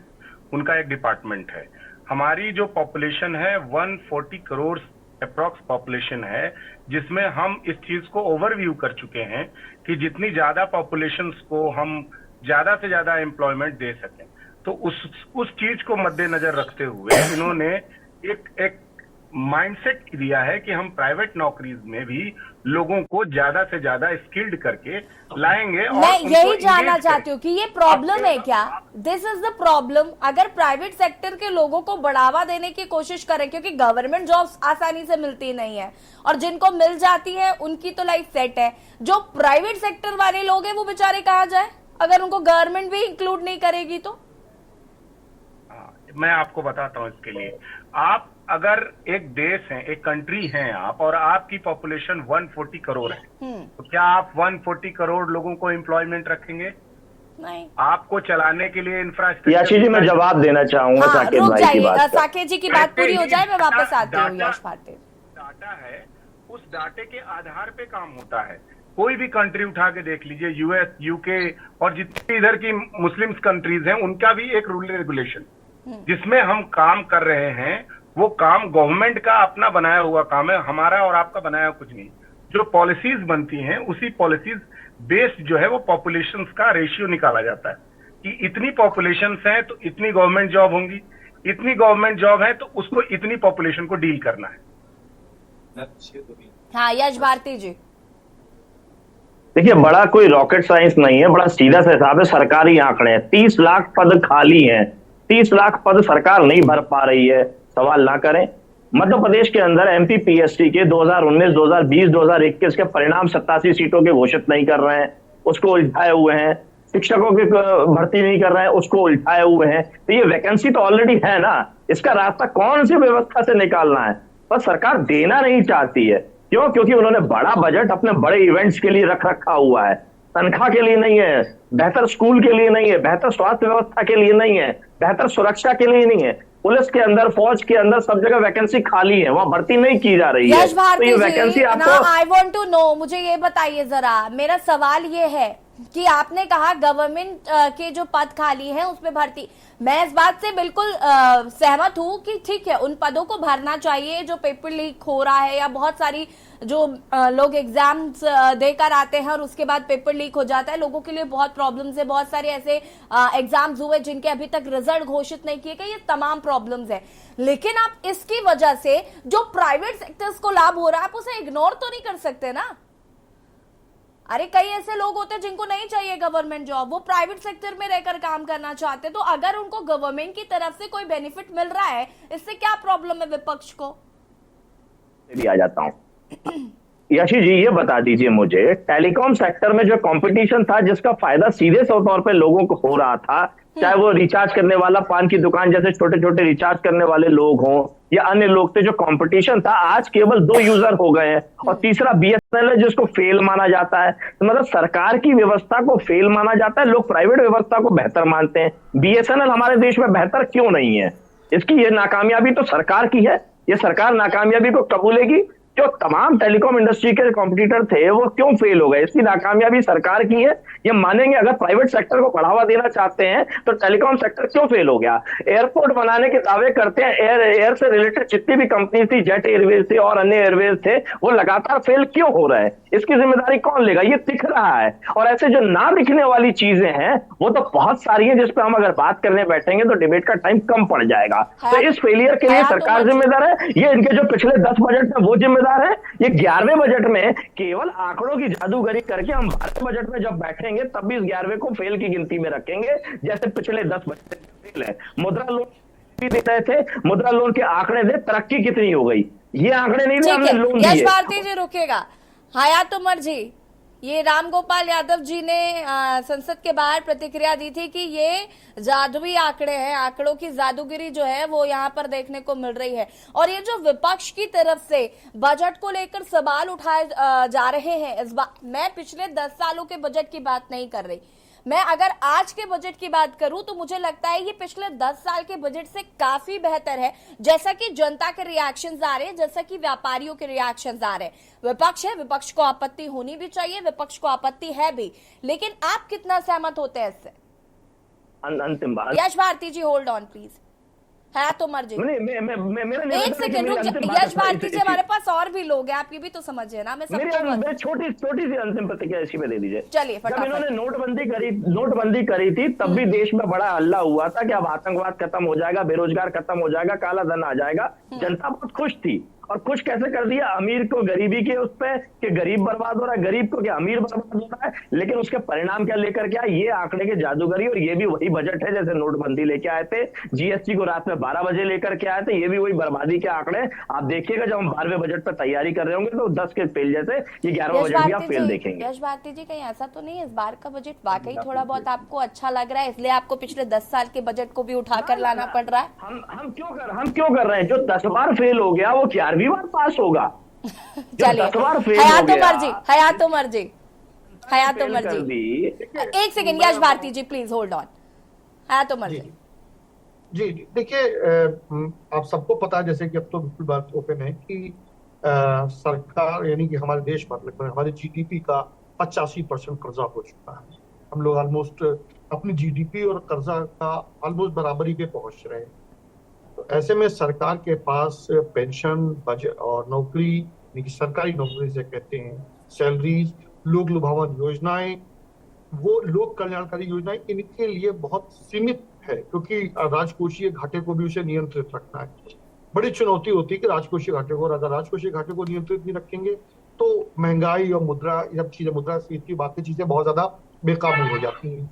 उनका एक डिपार्टमेंट है। हमारी जो पॉपुलेशन है 140 करोड़ अप्रॉक्स पॉपुलेशन है, जिसमें हम इस चीज को ओवरव्यू कर चुके हैं कि जितनी ज्यादा पॉपुलेशन को हम ज्यादा से ज्यादा एम्प्लॉयमेंट दे सकें। तो उस चीज को मद्देनजर रखते हुए इन्होंने एक माइंडसेट दिया है कि हम प्राइवेट नौकरीज में भी लोगों को ज्यादा से ज्यादा स्किल्ड करके लाएंगे। और मैं यही जानना engage चाहती हूँ कि ये प्रॉब्लम है क्या? This is the problem. अगर प्राइवेट सेक्टर के लोगों को बढ़ावा देने की कोशिश करें, क्योंकि गवर्नमेंट जॉब्स आसानी से मिलती नहीं है और जिनको मिल जाती है उनकी तो लाइफ सेट है। जो प्राइवेट सेक्टर वाले लोग हैं वो बेचारे कहा जाए अगर उनको गवर्नमेंट भी इंक्लूड नहीं करेगी तो? मैं आपको बताता हूँ इसके लिए। आप अगर एक देश है, एक कंट्री है आप, और आपकी पॉपुलेशन 140 करोड़ है, तो क्या आप 140 करोड़ लोगों को एम्प्लॉयमेंट रखेंगे? नहीं। आपको चलाने के लिए इंफ्रास्ट्रक्चर। याशी जी मैं जवाब देना चाहूंगा साकेत रुक भाई की जाइए, बात पर। साकेत जी की बात पूरी हो जाए, मैं वापस आती हूँ। यश भारती, डाटा है, उस डाटे के आधार पे काम होता है। कोई भी कंट्री उठा के देख लीजिए, यूएस, यूके और जितनी इधर की मुस्लिम कंट्रीज हैं, उनका भी एक रूल रेगुलेशन जिसमें हम काम कर रहे हैं, वो काम गवर्नमेंट का अपना बनाया हुआ काम है, हमारा और आपका बनाया कुछ नहीं। जो पॉलिसीज बनती हैं उसी पॉलिसीज बेस्ड जो है वो पॉपुलेशन का रेशियो निकाला जाता है कि इतनी पॉपुलेशन है तो इतनी गवर्नमेंट जॉब होंगी, इतनी गवर्नमेंट जॉब है तो उसको इतनी पॉपुलेशन को डील करना है। हाँ यश भारती जी। देखिए बड़ा कोई रॉकेट साइंस नहीं है, बड़ा सीधा सा हिसाब है। सरकारी आंकड़े हैं, 30 लाख पद खाली हैं, 30 लाख पद सरकार नहीं भर पा रही है। सवाल ना करें। मध्य प्रदेश के अंदर एमपीपीएससी के 2019, 2020, 2021 के परिणाम 87 सीटों के घोषित नहीं कर रहे हैं, उसको उलझाए हुए हैं। शिक्षकों की भर्ती नहीं कर रहे हैं, उसको उलझाए हुए हैं। तो ये वैकेंसी तो ऑलरेडी है ना, इसका रास्ता कौन सी व्यवस्था से निकालना है? पर सरकार देना नहीं चाहती है। क्यों? क्योंकि उन्होंने बड़ा बजट अपने बड़े इवेंट्स के लिए रख रखा हुआ है, तनख्वाह के लिए नहीं है, बेहतर स्कूल के लिए नहीं है, बेहतर स्वास्थ्य व्यवस्था के लिए नहीं है, बेहतर सुरक्षा के लिए नहीं है। पुलिस के अंदर, फौज के अंदर सब जगह वैकेंसी खाली है, वहां भर्ती नहीं की जा रही है। यश भारती तो ये जी, वैकेंसी आपको आई वांट टू नो, मुझे ये बताइए जरा, मेरा सवाल ये है कि आपने कहा गवर्नमेंट के जो पद खाली हैं उसमें भर्ती, मैं इस बात से बिल्कुल सहमत हूं कि ठीक है उन पदों को भरना चाहिए जो पेपर लीक हो रहा है, या बहुत सारी जो लोग एग्जाम्स देकर आते हैं और उसके बाद पेपर लीक हो जाता है। लोगों के लिए बहुत प्रॉब्लम्स है, बहुत सारे ऐसे एग्जाम्स हुए जिनके अभी तक रिजल्ट घोषित नहीं किए गए, ये तमाम प्रॉब्लम्स है। लेकिन आप इसकी वजह से जो प्राइवेट सेक्टर्स को लाभ हो रहा है आप उसे इग्नोर तो नहीं कर सकते ना। अरे कई ऐसे लोग होते हैं जिनको नहीं चाहिए गवर्नमेंट जॉब, वो प्राइवेट सेक्टर में रहकर काम करना चाहते हैं। तो अगर उनको गवर्नमेंट की तरफ से कोई बेनिफिट मिल रहा है, इससे क्या प्रॉब्लम है विपक्ष को? भी आ जाता हूँ। यशी जी, ये बता दीजिए मुझे, टेलीकॉम सेक्टर में जो कंपटीशन था, जिसका फायदा सीधे तौर पे लोगों को हो रहा था, चाहे वो रिचार्ज करने वाला पान की दुकान जैसे छोटे छोटे रिचार्ज करने वाले लोग हों या अन्य लोग थे, जो कंपटीशन था, आज केवल 2 यूजर हो गए हैं और तीसरा बीएसएनएल है जिसको फेल माना जाता है। तो मतलब सरकार की व्यवस्था को फेल माना जाता है, लोग प्राइवेट व्यवस्था को बेहतर मानते हैं। बीएसएनएल हमारे देश में बेहतर क्यों नहीं है? इसकी ये नाकामयाबी तो सरकार की है। ये सरकार नाकामयाबी को कबूलेगी? जो तमाम टेलीकॉम इंडस्ट्री के कॉम्पिटिटर थे वो क्यों फेल हो गए? इसकी नाकामयाबी सरकार की है, ये मानेंगे। अगर प्राइवेट सेक्टर को बढ़ावा देना चाहते हैं तो टेलीकॉम सेक्टर क्यों फेल हो गया? एयरपोर्ट बनाने के दावे करते हैं, एयर से रिलेटेड जितनी भी कंपनी थी, जेट एयरवेज थे और अन्य एयरवेज थे, वो लगातार फेल क्यों हो रहे हैं? इसकी जिम्मेदारी कौन लेगा? ये दिख रहा है। और ऐसे जो ना दिखने वाली चीजें हैं वो तो बहुत सारी हैं, जिस पर हम अगर बात करने बैठेंगे तो डिबेट का टाइम कम पड़ जाएगा। तो इस फेलियर के लिए सरकार जिम्मेदार है, ये इनके जो पिछले 10 बजट में वो जिम्मेदार है। ये 11वें बजट में केवल आंकड़ों की जादूगरी करके हम 12वें बजट में जब बैठेंगे तब भी इस 11वें को फेल की गिनती में रखेंगे, जैसे पिछले 10 बजट फेल है। मुद्रा लोन भी दे रहे थे, मुद्रा लोन के आंकड़े दे, तरक्की कितनी हो गई, ये आंकड़े नहीं थे, हमने लोन दिए। यश भारती जी रुकेगा। हयात उमर जी, ये रामगोपाल यादव जी ने संसद के बाहर प्रतिक्रिया दी थी कि ये जादुई आंकड़े हैं, आंकड़ों की जादूगिरी जो है वो यहाँ पर देखने को मिल रही है। और ये जो विपक्ष की तरफ से बजट को लेकर सवाल उठाए जा रहे हैं, इस बार मैं पिछले 10 सालों के बजट की बात नहीं कर रही, मैं अगर आज के बजट की बात करूं तो मुझे लगता है ये पिछले 10 साल के बजट से काफी बेहतर है। जैसा कि जनता के रिएक्शंस आ रहे हैं, जैसा कि व्यापारियों के रिएक्शंस आ रहे हैं। विपक्ष है, विपक्ष को आपत्ति होनी भी चाहिए, विपक्ष को आपत्ति है भी, लेकिन आप कितना सहमत होते हैं इससे? अंतिम बात, यश भारती जी होल्ड ऑन प्लीज। है तो मर जी, एक सेकंड रुक जाइए। यश भारती जी, हमारे पास और भी लोग हैं, आप ये भी तो समझिए ना। मैं छोटी सी अंतिम प्रतिक्रिया इसी पे दे दीजिए। चलिए, जब इन्होंने नोटबंदी करी थी तब भी देश में बड़ा हल्ला हुआ था कि अब आतंकवाद खत्म हो जाएगा, बेरोजगार खत्म हो जाएगा, काला धन आ जाएगा। जनता बहुत खुश थी। और खुश कैसे कर दिया? अमीर को गरीबी के उस पे कि गरीब बर्बाद हो रहा है, गरीब को क्या अमीर बर्बाद हो रहा है। लेकिन उसके परिणाम क्या लेकर के आए? ये आंकड़े के जादूगरी। और ये भी वही बजट है जैसे नोटबंदी लेके आए थे, जीएसटी को रात में 12 बजे लेकर के आए थे, ये भी वही बर्बादी के आंकड़े। आप देखिएगा जब हम 12वें बजट पर तैयारी कर रहे होंगे तो 10 के फेल जैसे ये 11वां बजट भी आप फेल देखेंगे। यश भारती जी, कहीं ऐसा तो नहीं है इस बार का बजट वाकई थोड़ा बहुत आपको अच्छा लग रहा है, इसलिए आपको पिछले 10 साल के बजट को भी उठाकर लाना पड़ रहा है? हम क्यों कर रहे हैं? जो 10 बार फेल हो गया वो 11वीं बार पास होगा। चलिए, हयात उमर जी, एक second. Yash Bharti ji please hold on. Hayat Umar ji, जी देखिए, आप सबको पता है, जैसे कि अब तो बिल्कुल बात ओपन है कि सरकार यानी कि हमारे देश मतलब हमारे जीडीपी का 85% कर्जा हो चुका है। हम लोग ऑलमोस्ट अपनी जीडीपी और कर्जा का ऑलमोस्ट बराबरी पे पहुंच रहे हैं। तो ऐसे में सरकार के पास पेंशन, बजट और नौकरी, यानी कि सरकारी नौकरी से कहते हैं, सैलरीज, लोक लुभावन योजनाएं, वो लोक कल्याणकारी योजनाएं, इनके लिए बहुत सीमित है, क्योंकि राजकोषीय घाटे को भी उसे नियंत्रित रखना है। बड़ी चुनौती होती है कि राजकोषीय घाटे को, अगर राजकोषीय घाटे को नियंत्रित नहीं रखेंगे तो महंगाई और मुद्रा, ये सब चीजें, मुद्रास्फीति, बाकी चीजें बहुत ज्यादा बेकाबू हो जाती हैं।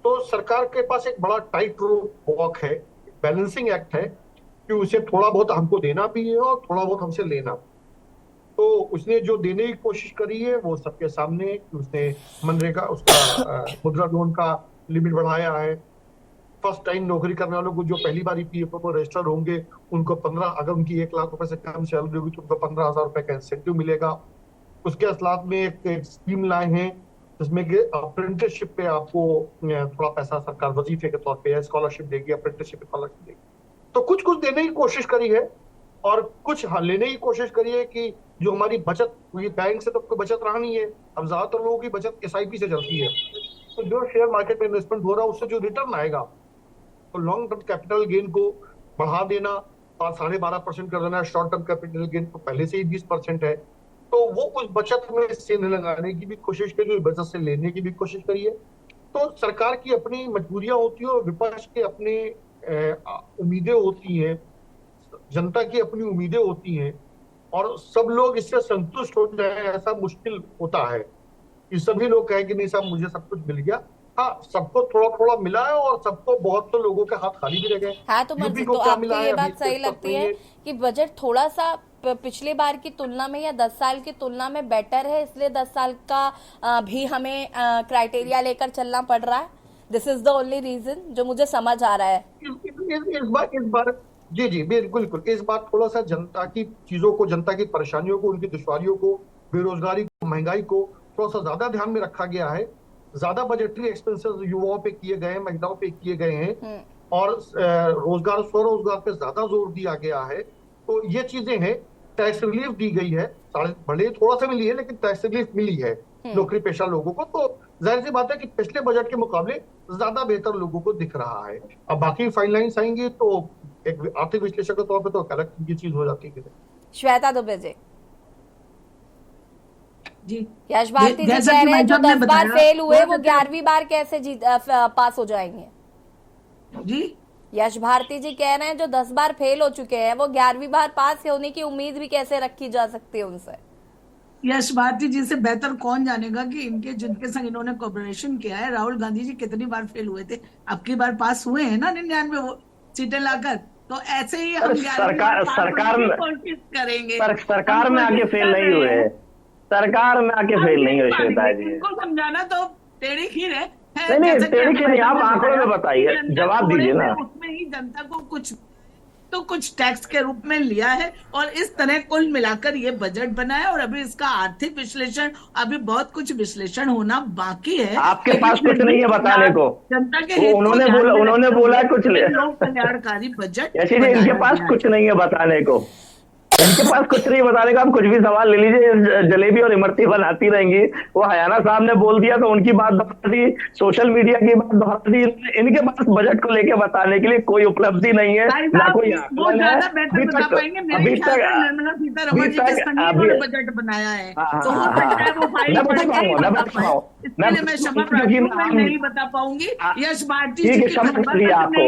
तो सरकार के पास एक बड़ा टाइट रोप वॉक है, बैलेंसिंग एक्ट है कि उसे थोड़ा बहुत हमको देना भी है और थोड़ा बहुत हमसे लेना। तो उसने जो देने की कोशिश करी है वो सबके सामने, उसने मनरेगा, उसका मुद्रा लोन का लिमिट बढ़ाया है। फर्स्ट टाइम नौकरी करने वालों को, जो पहली बार ईपीएफओ को रजिस्टर होंगे, उनको 15, अगर उनकी 1 लाख रुपए से कम सैलरी होगी तो उनको 15,000 रुपए का इंसेंटिव मिलेगा। उसके साथ में एक स्कीम लाए हैं जिसमें कि अप्रेंटिसशिप पे आपको थोड़ा पैसा सरकार वजीफे के तौर पे स्कॉलरशिप देगी, अप्रेंटिसशिप स्कॉलरशिप देगी। तो कुछ देने की कोशिश करी है और कुछ लेने की कोशिश करी है कि जो हमारी बचत हुई, बैंक से तो कोई बचत रहा नहीं है, अब ज्यादातर लोगों की बचत एसआईपी से चलती है। तो जो शेयर मार्केट में इन्वेस्टमेंट हो रहा है उससे जो रिटर्न आएगा, तो लॉन्ग टर्म कैपिटल गेन को बढ़ा देना और 12.5% कर देना। शॉर्ट टर्म कैपिटल गेन तो पहले से ही 20% है, तो वो उस बचत में से लगाने की भी कोशिश करी, बचत से लेने की भी कोशिश करी है। तो सरकार की अपनी मजबूरियां होती है और विपक्ष के अपने उम्मीदें होती हैं, जनता की अपनी उम्मीदें होती हैं, और सब लोग इससे संतुष्ट हो जाए ऐसा मुश्किल होता है कि सभी लोग कहें कि नहीं साहब मुझे सब कुछ मिल गया, हाँ, सबको थोड़ा थोड़ा मिला है और सबको बहुत तो लोगों के हाथ खाली भी रह गए। हाँ तो यूपी मंजिल, को तो क्या आपको मिला है ये अभी बात सही तक लगती नहीं है कि बजट थोड़ा सा पिछले बार की तुलना में या 10 साल की तुलना में बेटर है, इसलिए 10 साल का भी हमें क्राइटेरिया लेकर चलना पड़ रहा है? This is the only reason जो मुझे समझ आ रहा है। इस बार जी बिल्कुल बिल्कुल, इस बार थोड़ा सा जनता की चीजों को, जनता की परेशानियों को, उनकी दुश्वारियों को, बेरोजगारी को, महंगाई को थोड़ा सा ज्यादा ध्यान में रखा गया है। ज्यादा बजटरी एक्सपेंसेस युवाओं पे किए गए हैं, महिलाओं पे किए गए हैं और रोजगार, स्वरोजगार पे ज्यादा जोर दिया गया है। तो ये चीजें हैं। टैक्स रिलीफ दी गई है, भले ही थोड़ा सा मिली है लेकिन टैक्स रिलीफ मिली है नौकरी पेशा लोगों को। तो जाहिर सी बात है कि पिछले बजट के मुकाबले ज्यादा बेहतर लोगों को दिख रहा है। अब बाकी फाइन लाइन्स आएंगी तो एक आर्थिक विश्लेषक के तौर पे तो अलग की चीज हो जाती है। श्वेता दुबे जी, जी यश भारती जी जैसा कह कि रहे हैं जो मैडम ने 10 बार बताया, फेल हुए वो बहुत 11वीं बार कैसे पास हो जाएंगे? जी यश भारती जी कह रहे हैं जो 10 बार फेल हो चुके हैं वो 11वीं बार पास होने की उम्मीद भी कैसे रखी जा सकती है उनसे? यश भारती जी से बेहतर कौन जानेगा कि इनके जिनके संग इन्होंने कोऑपरेशन किया है। राहुल गांधी जी कितनी बार फेल हुए थे, अब की बार पास हुए हैं ना 99 सीटें लाकर। तो ऐसे ही हम कोशिश करेंगे। सरकार में आके फेल नहीं हुए, सरकार में आके फेल नहीं हुए श्वेता जी। इनको समझाना तो टेढ़ी खीर है। नहीं टेढ़ी खीर नहीं, आप आंकड़ों में बताइए, जवाब दीजिए ना। उसमें ही जनता को कुछ टैक्स के रूप में लिया है और इस तरह कुल मिलाकर ये बजट बना है। और अभी इसका आर्थिक विश्लेषण, अभी बहुत कुछ विश्लेषण होना बाकी है। आपके पास कुछ नहीं है बताने को, जनता के उन्होंने बोला कुछ लोक कल्याणकारी बजट। इनके पास कुछ नहीं है बताने को, इनके पास कुछ नहीं बताने का। आप कुछ भी सवाल ले लीजिए, जलेबी और इमरती बनाती रहेंगी। वो हयाना साहब ने बोल दिया तो उनकी बात दोहरा दी, सोशल मीडिया की बात दोहरा दी। इनके पास बजट को लेके बताने के लिए कोई उपलब्धि नहीं है, ना कोई आकलन है। अभी तक बजट बनाया है तो हो सकता है वो फाइल नहीं बता पाऊंगी। यश भारती ठीक है, क्षमा कर दिया आपको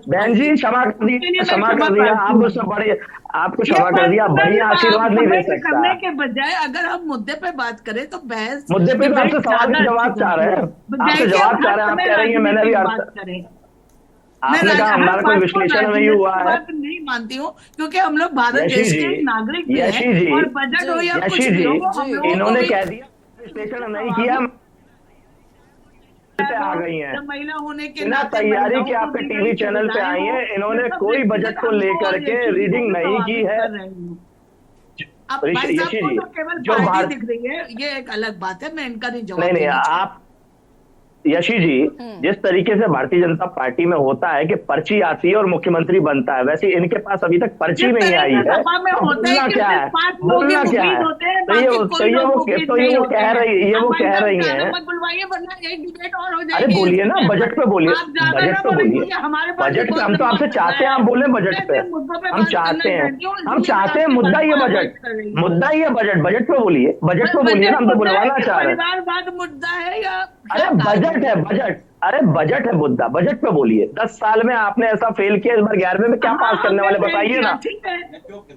बहन जी, क्षमा कर दिया आप मुझसे बड़े, आपको क्षमा कर दिया। बढ़िया आशीर्वाद नहीं दे सकता करने के बजाय अगर हम मुद्दे पे बात करें तो बहस मुद्दे पे तो आपसे सवाल का जवाब चाह रहे हैं, आपसे जवाब चाह रहे हैं। आप कह रही हैं मैंने भी आपने कहा हमारा कोई विश्लेषण नहीं हुआ है। नहीं मानती हूँ क्योंकि हम लोग भारत देश के नागरिक भी हैं और बजट हो या कुछ भी हो, इन्होंने कह दिया विश्लेषण नहीं किया, आ गई हैं महिला होने के बिना तैयारी के आपके टीवी चैनल पे आई हैं। इन्होंने कोई बजट को लेकर के रीडिंग नहीं की है। अब भाई साहब को तो केवल पार्टी दिख रही है, ये एक अलग बात है, मैं इनका नहीं जवाब नहीं आप यशी जी, जिस तरीके से भारतीय जनता पार्टी में होता है कि पर्ची आती है और मुख्यमंत्री बनता है, वैसे इनके पास अभी तक पर्ची नहीं आई है। बोलना क्या है, बोलना क्या है? तो ये वो कह रही है। अरे बोलिए ना, बजट पे बोलिए, बजट पे बोलिए, बजट पे हम तो आपसे चाहते हैं आप बोले बजट पे, हम चाहते हैं मुद्दा ये बजट, बजट पे बोलिए, बजट पे बोलिए ना, हम तो बुलवाना चाह रहे हैं। मुद्दा है या अरे बजट है, बजट है मुद्दा, बजट पे बोलिए। 10 साल में आपने ऐसा फेल किया, इस बार 11वें में क्या पास करने वाले बताइए ना।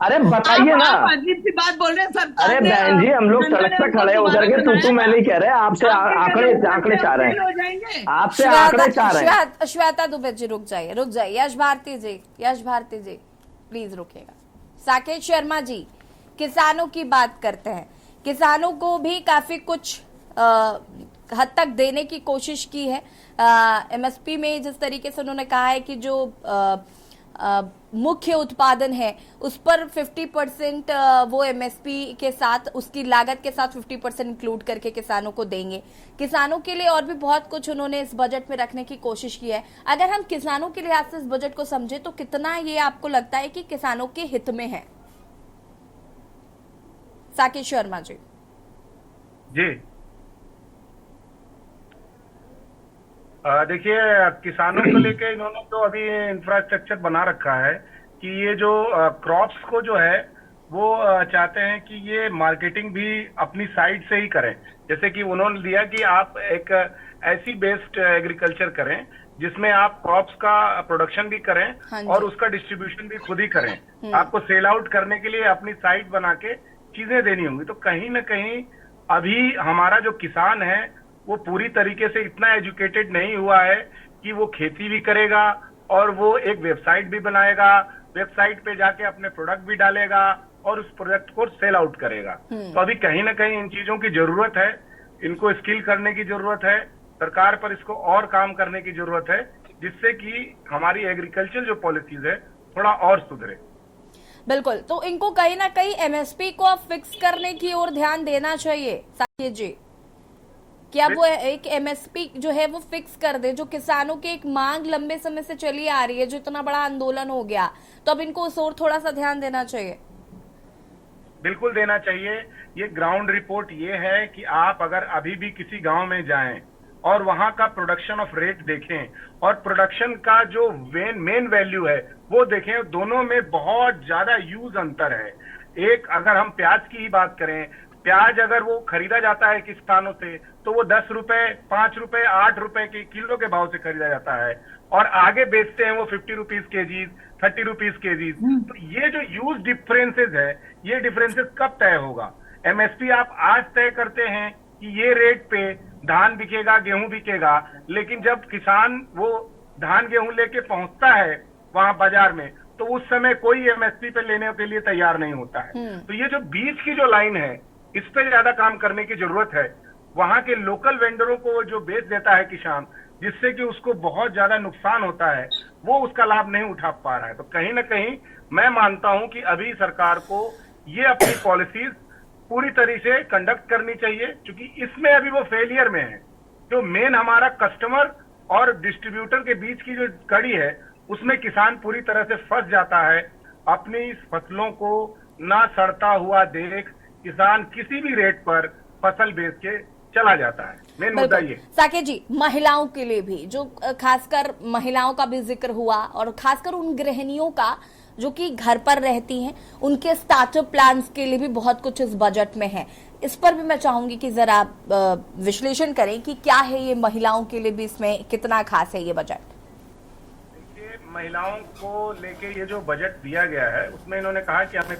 अरे बताइए ना, अजीब सी बात बोल रहे हैं सर। अरे बहन जी, हम लोग सड़क पे खड़े होकर के तू मैं नहीं कह रहे, आपसे आंकड़े चाह रहे हैं, आपसे आंकड़े चाह रहे हैं। श्वेता दुबे जी रुक जाइए। यश भारती जी प्लीज रुकेगा। साकेत शर्मा जी, किसानों की बात करते हैं। किसानों को भी काफी कुछ हद तक देने की कोशिश की है। एमएसपी में जिस तरीके से उन्होंने कहा है कि जो मुख्य उत्पादन है उस पर 50% वो एमएसपी के साथ, उसकी लागत के साथ 50% इंक्लूड करके किसानों को देंगे। किसानों के लिए और भी बहुत कुछ उन्होंने इस बजट में रखने की कोशिश की है। अगर हम किसानों के लिहाज से इस बजट को समझे तो कितना ये आपको लगता है कि किसानों के हित में है? साकेत शर्मा जी। देखिए, किसानों को लेके इन्होंने तो अभी इंफ्रास्ट्रक्चर बना रखा है कि ये जो क्रॉप्स को जो है वो चाहते हैं कि ये मार्केटिंग भी अपनी साइड से ही करें। जैसे कि उन्होंने दिया कि आप एक ऐसी बेस्ड एग्रीकल्चर करें जिसमें आप क्रॉप्स का प्रोडक्शन भी करें और उसका डिस्ट्रीब्यूशन भी खुद ही करें। आपको सेल आउट करने के लिए अपनी साइट बना के चीजें देनी होंगी। तो कहीं ना कहीं अभी हमारा जो किसान है वो पूरी तरीके से इतना एजुकेटेड नहीं हुआ है कि वो खेती भी करेगा और वो एक वेबसाइट भी बनाएगा, वेबसाइट पे जाके अपने प्रोडक्ट भी डालेगा और उस प्रोडक्ट को सेल आउट करेगा। तो अभी कहीं ना कहीं इन चीजों की जरूरत है, इनको स्किल करने की जरूरत है, सरकार पर इसको और काम करने की जरूरत है, जिससे कि हमारी एग्रीकल्चर जो पॉलिसीज है थोड़ा और सुधरे। बिल्कुल, तो इनको कहीं ना कहीं एमएसपी को अब फिक्स करने की ओर ध्यान देना चाहिए साकिब जी, क्या वो एक एमएसपी जो है वो फिक्स कर दे, जो किसानों की एक मांग लंबे समय से चली आ रही है, जो इतना बड़ा आंदोलन हो गया, तो अब इनको उस ओर थोड़ा सा ध्यान देना चाहिए। बिल्कुल देना चाहिए। ये ग्राउंड रिपोर्ट ये है कि आप अगर अभी भी किसी गांव में जाएं और वहां का प्रोडक्शन ऑफ रेट देखें और प्रोडक्शन का जो मेन वैल्यू है वो देखें, दोनों में बहुत ज्यादा यूज अंतर है। एक अगर हम प्याज की ही बात करें, प्याज अगर वो खरीदा जाता है किसानों से तो वो 10 रुपए, 5 रुपए, 8 रुपए के किलो के भाव से खरीदा जाता है और आगे बेचते हैं वो 50 रुपीज केजी, 30 रुपीज केजी। तो ये जो यूज डिफरेंसेस है, ये डिफरेंसेस कब तय होगा? एमएसपी आप आज तय करते हैं कि ये रेट पे धान बिकेगा, गेहूं बिकेगा, लेकिन जब किसान वो धान गेहूं लेके पहुंचता है वहां बाजार में तो उस समय कोई एमएसपी पे लेने के लिए तैयार नहीं होता है। तो ये जो बीच की जो लाइन है, इस पे ज्यादा काम करने की जरूरत है। वहां के लोकल वेंडरों को जो बेच देता है किसान, जिससे कि उसको बहुत ज्यादा नुकसान होता है, वो उसका लाभ नहीं उठा पा रहा है। तो कहीं ना कहीं मैं मानता हूं कि अभी सरकार को ये अपनी पॉलिसीज पूरी तरीके से कंडक्ट करनी चाहिए, क्योंकि इसमें अभी वो फेलियर में है। जो मेन हमारा कस्टमर और डिस्ट्रीब्यूटर के बीच की जो कड़ी है, उसमें किसान पूरी तरह से फंस जाता है। अपनी फसलों को ना सड़ता हुआ देख किसान किसी भी रेट पर फसल बेच के चला जाता है। मेन मुद्दा ये। साकिब जी, महिलाओं के लिए भी, जो खासकर महिलाओं का भी जिक्र हुआ और खासकर उन गृहिणियों का जो कि घर पर रहती हैं, उनके स्टार्टअप प्लान्स के लिए भी बहुत कुछ इस बजट में है। इस पर भी मैं चाहूंगी कि जरा विश्लेषण करें कि क्या है ये महिलाओं के लिए भी, इसमें कितना खास है ये बजट। देखिए, महिलाओं को लेके ये जो बजट दिया गया है उसमें इन्होंने कहा कि हमें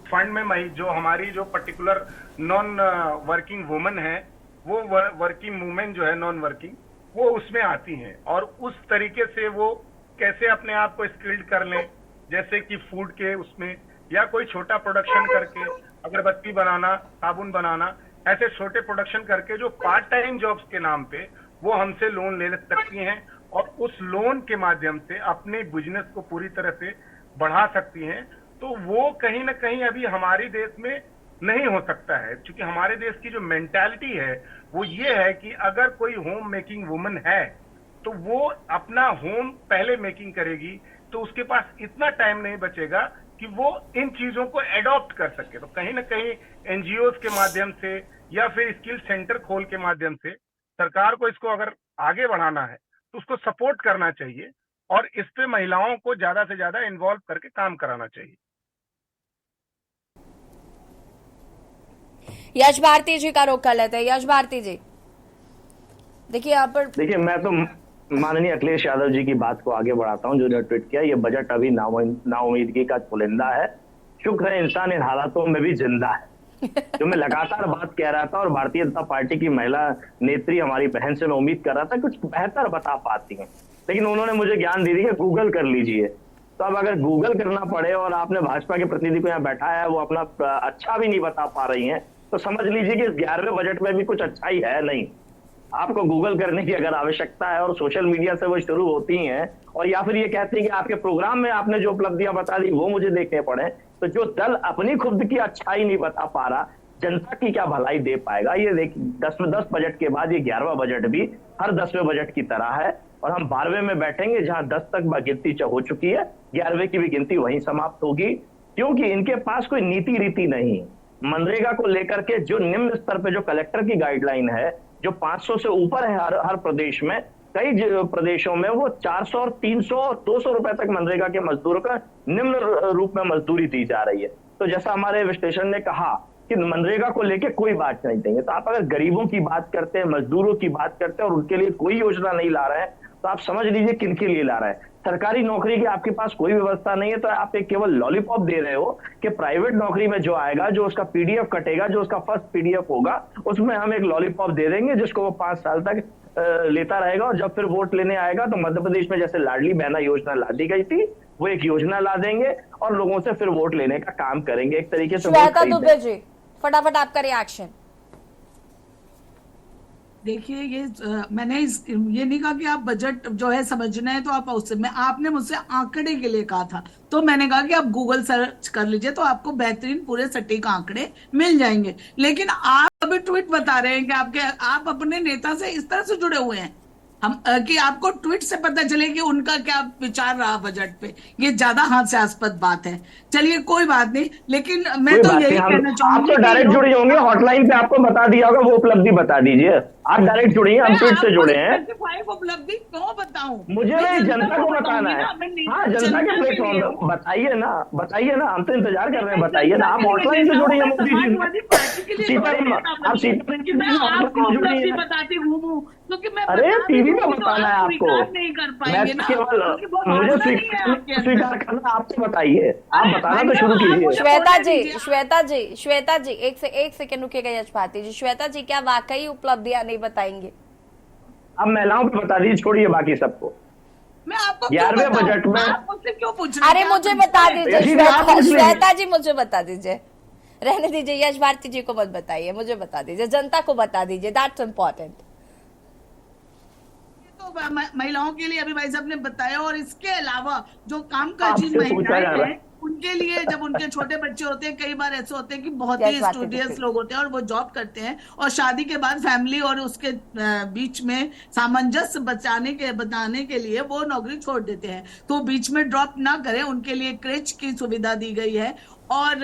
फंड में जो हमारी जो पर्टिकुलर नॉन वर्किंग वुमेन है, वो वर्किंग वुमेन जो है नॉन वर्किंग, वो उसमें आती हैं और उस तरीके से वो कैसे अपने आप को स्किल्ड कर लें, जैसे कि फूड के उसमें या कोई छोटा प्रोडक्शन करके, अगरबत्ती बनाना, साबुन बनाना, ऐसे छोटे प्रोडक्शन करके जो पार्ट टाइम जॉब्स के नाम पे वो हमसे लोन ले सकती हैं और उस लोन के माध्यम से अपने बिजनेस को पूरी तरह से बढ़ा सकती हैं। तो वो कहीं ना कहीं अभी हमारे देश में नहीं हो सकता है, क्योंकि हमारे देश की जो मेंटालिटी है वो ये है कि अगर कोई होम मेकिंग वुमन है तो वो अपना होम पहले मेकिंग करेगी, तो उसके पास इतना टाइम नहीं बचेगा कि वो इन चीजों को एडॉप्ट कर सके। तो कहीं ना कहीं एनजीओ के माध्यम से या फिर स्किल सेंटर खोल के माध्यम से सरकार को इसको अगर आगे बढ़ाना है तो उसको सपोर्ट करना चाहिए और इस पे महिलाओं को ज्यादा से ज्यादा इन्वॉल्व करके काम कराना चाहिए। यश भारती जी का रुख कर लेते हैं। यश भारती जी, देखिए यहाँ पर, देखिए मैं तो माननीय अखिलेश यादव जी की बात को आगे बढ़ाता हूं, जो ट्वीट किया, ये बजट अभी नाउमीदगी का पुलिंदा है। शुक्र है इंसान इन हालातों में भी जिंदा है। जो मैं लगातार बात कह रहा था और भारतीय जनता पार्टी की महिला नेत्री हमारी बहन से मैं उम्मीद कर रहा था कुछ बेहतर बता पाती हैं, लेकिन उन्होंने मुझे ज्ञान दे दिया गूगल कर लीजिए। तो अब अगर गूगल करना पड़े और आपने भाजपा के प्रतिनिधि को यहाँ बैठाया है, वो अपना अच्छा भी नहीं बता पा रही हैं, तो समझ लीजिए कि इस 11वें बजट में भी कुछ अच्छाई है नहीं। आपको गूगल करने की अगर आवश्यकता है और सोशल मीडिया से वो शुरू होती हैं और या फिर ये कहती हैं कि आपके प्रोग्राम में आपने जो उपलब्धियां बता दी वो मुझे देखने पड़े, तो जो दल अपनी खुद की अच्छाई नहीं बता पा रहा, जनता की क्या भलाई दे पाएगा? ये देखिए 10 बजट के बाद ये 11वां बजट भी हर 10वें बजट की तरह है और हम 12वें में बैठेंगे जहां 10 तक गिनती हो चुकी है, 11वें की भी गिनती वहीं समाप्त होगी, क्योंकि इनके पास कोई नीति रीति नहीं। मनरेगा को लेकर के जो निम्न स्तर पे जो कलेक्टर की गाइडलाइन है, जो 500 से ऊपर है हर प्रदेश में, कई प्रदेशों में वो 400 और 300 और 200 रुपए तक मनरेगा के मजदूरों का निम्न रूप में मजदूरी दी जा रही है। तो जैसा हमारे विश्लेषण ने कहा कि मनरेगा को लेके कोई बात नहीं देंगे, तो आप अगर गरीबों की बात करते हैं, मजदूरों की बात करते हैं और उनके लिए कोई योजना नहीं ला रहे हैं, तो आप समझ लीजिए किनके लिए ला रहे हैं। सरकारी नौकरी की आपके पास कोई व्यवस्था नहीं है, तो आप एक केवल लॉलीपॉप दे रहे हो कि प्राइवेट नौकरी में जो आएगा, जो उसका पीडीएफ कटेगा, जो उसका फर्स्ट पीडीएफ होगा, उसमें हम एक लॉलीपॉप दे देंगे जिसको वो 5 साल तक लेता रहेगा, और जब फिर वोट लेने आएगा तो मध्य प्रदेश में जैसे लाडली बहना योजना ला दी गई थी, वो एक योजना ला देंगे और लोगों से फिर वोट लेने का काम करेंगे, एक तरीके से। श्वेता दुबे जी, फटाफट आपका रिएक्शन। देखिए मैंने ये नहीं कहा कि आप बजट जो है समझना है तो आप उससे, आपने मुझसे आंकड़े के लिए कहा था, तो मैंने कहा कि आप गूगल सर्च कर लीजिए तो आपको बेहतरीन पूरे सटीक आंकड़े मिल जाएंगे। लेकिन आप अभी ट्वीट बता रहे हैं कि आप अपने नेता से इस तरह से जुड़े हुए हैं कि आपको ट्वीट से पता चले कि उनका क्या विचार रहा बजट पे, ये ज्यादा हास्यास्पद बात है। चलिए कोई बात नहीं, लेकिन मैं तो यही कहना चाहूंगी, आप तो डायरेक्ट जुड़े होंगे, हॉटलाइन पे आपको बता दिया होगा, वो उपलब्धि बता दीजिए। आप डायरेक्ट जुड़े हैं, हम ट्वीट से जुड़े हैं। उपलब्धि क्यों बताऊं? मुझे नहीं, जनता को बताना है। हाँ, जनता के प्लेटफॉर्म बताइए ना, बताइए ना, हम तो इंतजार कर रहे हैं, बताइए ना। आप हॉटलाइन से जुड़े हैं मोदी जी, सीतारमण, आप सीतारमण जुड़े बताती घूमू, क्योंकि मैं अरे टीवी में बताना है आपको, नहीं कर पाएंगे ना, केवल मुझे स्वीकार करना, आपको बताइए, आप बताना तो शुरू कीजिए। श्वेता जी एक सेकंड रुकिएगा यश भारती जी। श्वेता जी, क्या वाकई उपलब्धियां नहीं बताएंगे? अब महिलाओं पे बता दीजिए, छोड़िए बाकी सबको। मैं आपको 11वें बजट में मुझसे क्यों पूछ रहे हैं? अरे मुझे बता दीजिए श्वेता जी, मुझे बता दीजिए, रहने दीजिए, यश भारती जी को मत बताइए, मुझे बता दीजिए, जनता को बता दीजिए, दैट्स इम्पोर्टेंट। तो महिलाओं के लिए अभी भाई साहब ने बताया, और इसके अलावा जो कामकाजी महिलाएं हैं उनके लिए, जब उनके छोटे बच्चे होते हैं, कई बार ऐसे होते हैं कि बहुत ही स्टूडियस लोग होते हैं और वो जॉब करते हैं, और शादी के बाद फैमिली और उसके बीच में सामंजस्य बताने के लिए वो नौकरी छोड़ देते हैं, तो बीच में ड्रॉप ना करें, उनके लिए क्रेच की सुविधा दी गई है। और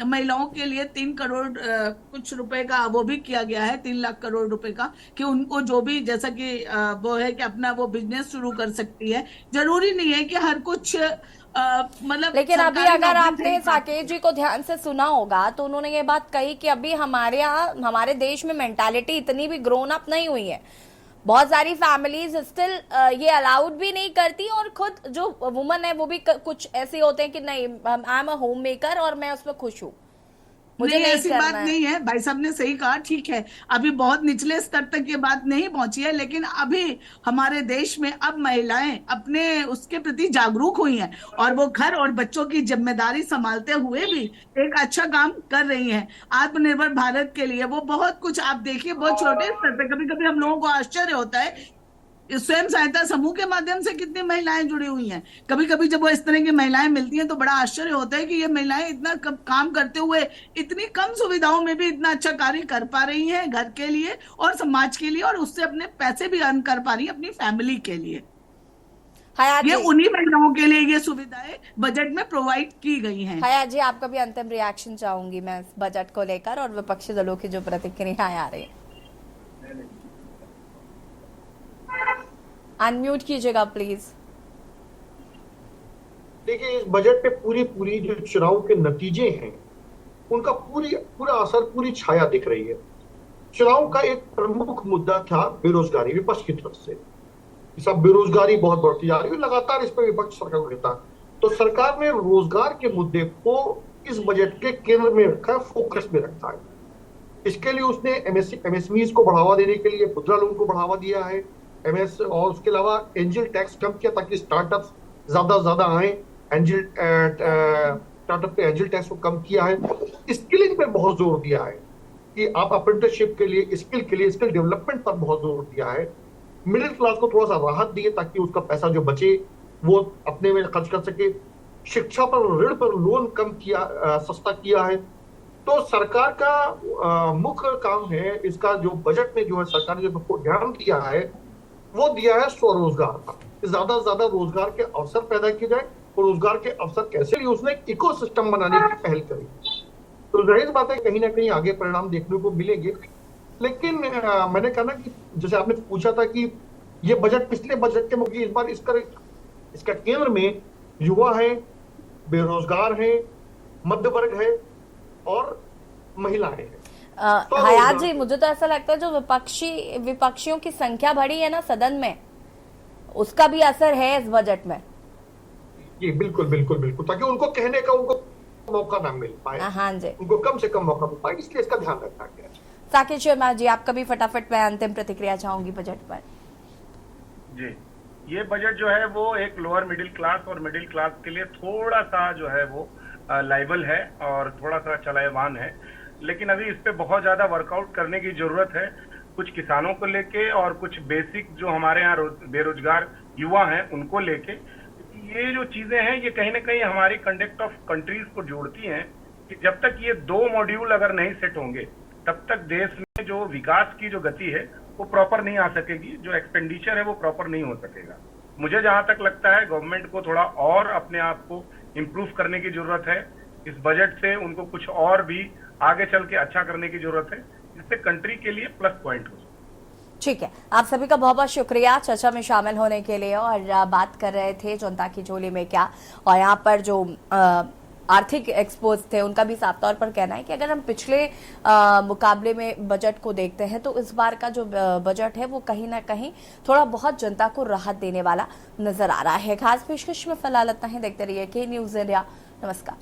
महिलाओं के लिए 3 करोड़ कुछ रुपए का वो भी किया गया है, 3 लाख करोड़ रुपए का, कि उनको जो भी, जैसा कि वो है कि अपना वो बिजनेस शुरू कर सकती है। जरूरी नहीं है कि हर कुछ मतलब, लेकिन अभी अगर आपने साकेत जी को ध्यान से सुना होगा तो उन्होंने ये बात कही कि अभी हमारे यहाँ, हमारे देश में मेंटालिटी इतनी भी ग्रोन अप नहीं हुई है। बहुत सारी फैमिलीज स्टिल ये अलाउड भी नहीं करती, और खुद जो वुमन है वो भी कुछ ऐसे होते हैं कि नहीं, I am a home maker और मैं उसमें खुश हूँ, मुझे नहीं ऐसी बात नहीं है। भाई साहब ने सही कहा, ठीक है, अभी बहुत निचले स्तर तक ये बात नहीं पहुंची है, लेकिन अभी हमारे देश में अब महिलाएं अपने उसके प्रति जागरूक हुई हैं, और वो घर और बच्चों की जिम्मेदारी संभालते हुए भी एक अच्छा काम कर रही हैं। आत्मनिर्भर भारत के लिए वो बहुत कुछ, आप देखिए, बहुत छोटे स्तर पे कभी कभी हम लोगों को आश्चर्य होता है, स्वयं सहायता समूह के माध्यम से कितनी महिलाएं जुड़ी हुई हैं। कभी कभी जब वो इस तरह की महिलाएं मिलती हैं तो बड़ा आश्चर्य होता है कि ये महिलाएं इतना काम करते हुए इतनी कम सुविधाओं में भी इतना अच्छा कार्य कर पा रही हैं, घर के लिए और समाज के लिए, और उससे अपने पैसे भी अर्न कर पा रही हैं अपनी फैमिली के लिए। ये उन्हीं महिलाओं के लिए ये सुविधाएं बजट में प्रोवाइड की गई हैं। हया जी, आपका भी अंतिम रिएक्शन चाहूंगी मैं इस बजट को लेकर और विपक्षी दलों की जो प्रतिक्रियाएं आ रही है। अनम्यूट कीजिएगा प्लीज। देखिए, इस बजट पे पूरी जो चुनाव के नतीजे हैं उनका पूरा असर, पूरी छाया दिख रही है। चुनाव का एक प्रमुख मुद्दा था बेरोजगारी, विपक्ष की तरफ से सब बेरोजगारी बहुत बढ़ती जा रही है, लगातार इस पर विपक्ष सरकार को कहता है। तो सरकार ने रोजगार के मुद्दे को इस बजट के केंद्र में रखा, फोकस में रखा है। इसके लिए उसने एमएसएमईज को बढ़ावा देने के लिए मुद्रा लोन को बढ़ावा दिया है, और उसके अलावा एंजल टैक्स कम किया ताकि स्टार्टअप ज्यादा आए, स्टार्टअप पे एंजल टैक्स को कम किया है। स्किलिंग पे बहुत जोर दिया है कि आप अप्रेंटिसशिप के लिए, स्किल डेवलपमेंट पर बहुत जोर दिया है। मिडिल क्लास को थोड़ा सा राहत दिए ताकि उसका पैसा जो बचे वो अपने में खर्च कर सके। शिक्षा पर, ऋण पर लोन कम किया, सस्ता किया है। तो सरकार का मुख्य काम है, इसका जो बजट में जो है सरकार ने जो ध्यान दिया है वो दिया है स्वरोजगार का, ज्यादा से ज्यादा रोजगार के अवसर पैदा किए जाए, और रोजगार के अवसर कैसे लिए उसने एक इकोसिस्टम बनाने की पहल करी। तो जाहिर बात है कहीं ना कहीं आगे परिणाम देखने को मिलेंगे। लेकिन मैंने कहा ना कि जैसे आपने पूछा था कि ये बजट पिछले बजट के मुकाबले इस बार इसका केंद्र में युवा है, बेरोजगार है, मध्य वर्ग है और महिलाएं हैं। हयात जी, मुझे तो ऐसा लगता है जो विपक्षियों की संख्या बढ़ी है ना सदन में, उसका भी असर है इस बजट में। जी बिल्कुल बिल्कुल बिल्कुल, ताकि उनको कहने का उनको मौका ना मिल पाए, हाँ जी। उनको कम से कम मौका मिल पाए, इसलिए इसका ध्यान रखा गया है। साकेत शर्मा जी, आपका भी फटाफट मैं अंतिम प्रतिक्रिया चाहूंगी बजट पर। जी, ये बजट जो है वो एक लोअर मिडिल क्लास और मिडिल क्लास के लिए थोड़ा सा जो है वो लाइबल है और थोड़ा सा चलायमान है, लेकिन अभी इस पे बहुत ज्यादा वर्कआउट करने की जरूरत है, कुछ किसानों को लेके और कुछ बेसिक जो हमारे यहाँ बेरोजगार युवा हैं उनको लेके। ये जो चीजें हैं ये कहीं ना कहीं हमारी कंडक्ट ऑफ कंट्रीज को जोड़ती हैं कि जब तक ये दो मॉड्यूल अगर नहीं सेट होंगे तब तक देश में जो विकास की जो गति है वो प्रॉपर नहीं आ सकेगी, जो एक्सपेंडिचर है वो प्रॉपर नहीं हो सकेगा। मुझे जहां तक लगता है गवर्नमेंट को थोड़ा और अपने आप को इम्प्रूव करने की जरूरत है, इस बजट से उनको कुछ और भी आगे चल के अच्छा करने की जरूरत है, जिससे कंट्री के लिए प्लस पॉइंट हो। ठीक है, आप सभी का बहुत बहुत शुक्रिया चर्चा में शामिल होने के लिए। और बात कर रहे थे जनता की झोली में क्या, और यहाँ पर जो आर्थिक एक्सपर्ट्स थे उनका भी साफ तौर पर कहना है कि अगर हम पिछले मुकाबले में बजट को देखते हैं तो इस बार का जो बजट है वो कहीं ना कहीं थोड़ा बहुत जनता को राहत देने वाला नजर आ रहा है। खास पेशकश में फिलहाल इतना ही। देखते रहिए के न्यूज़ इंडिया। नमस्कार।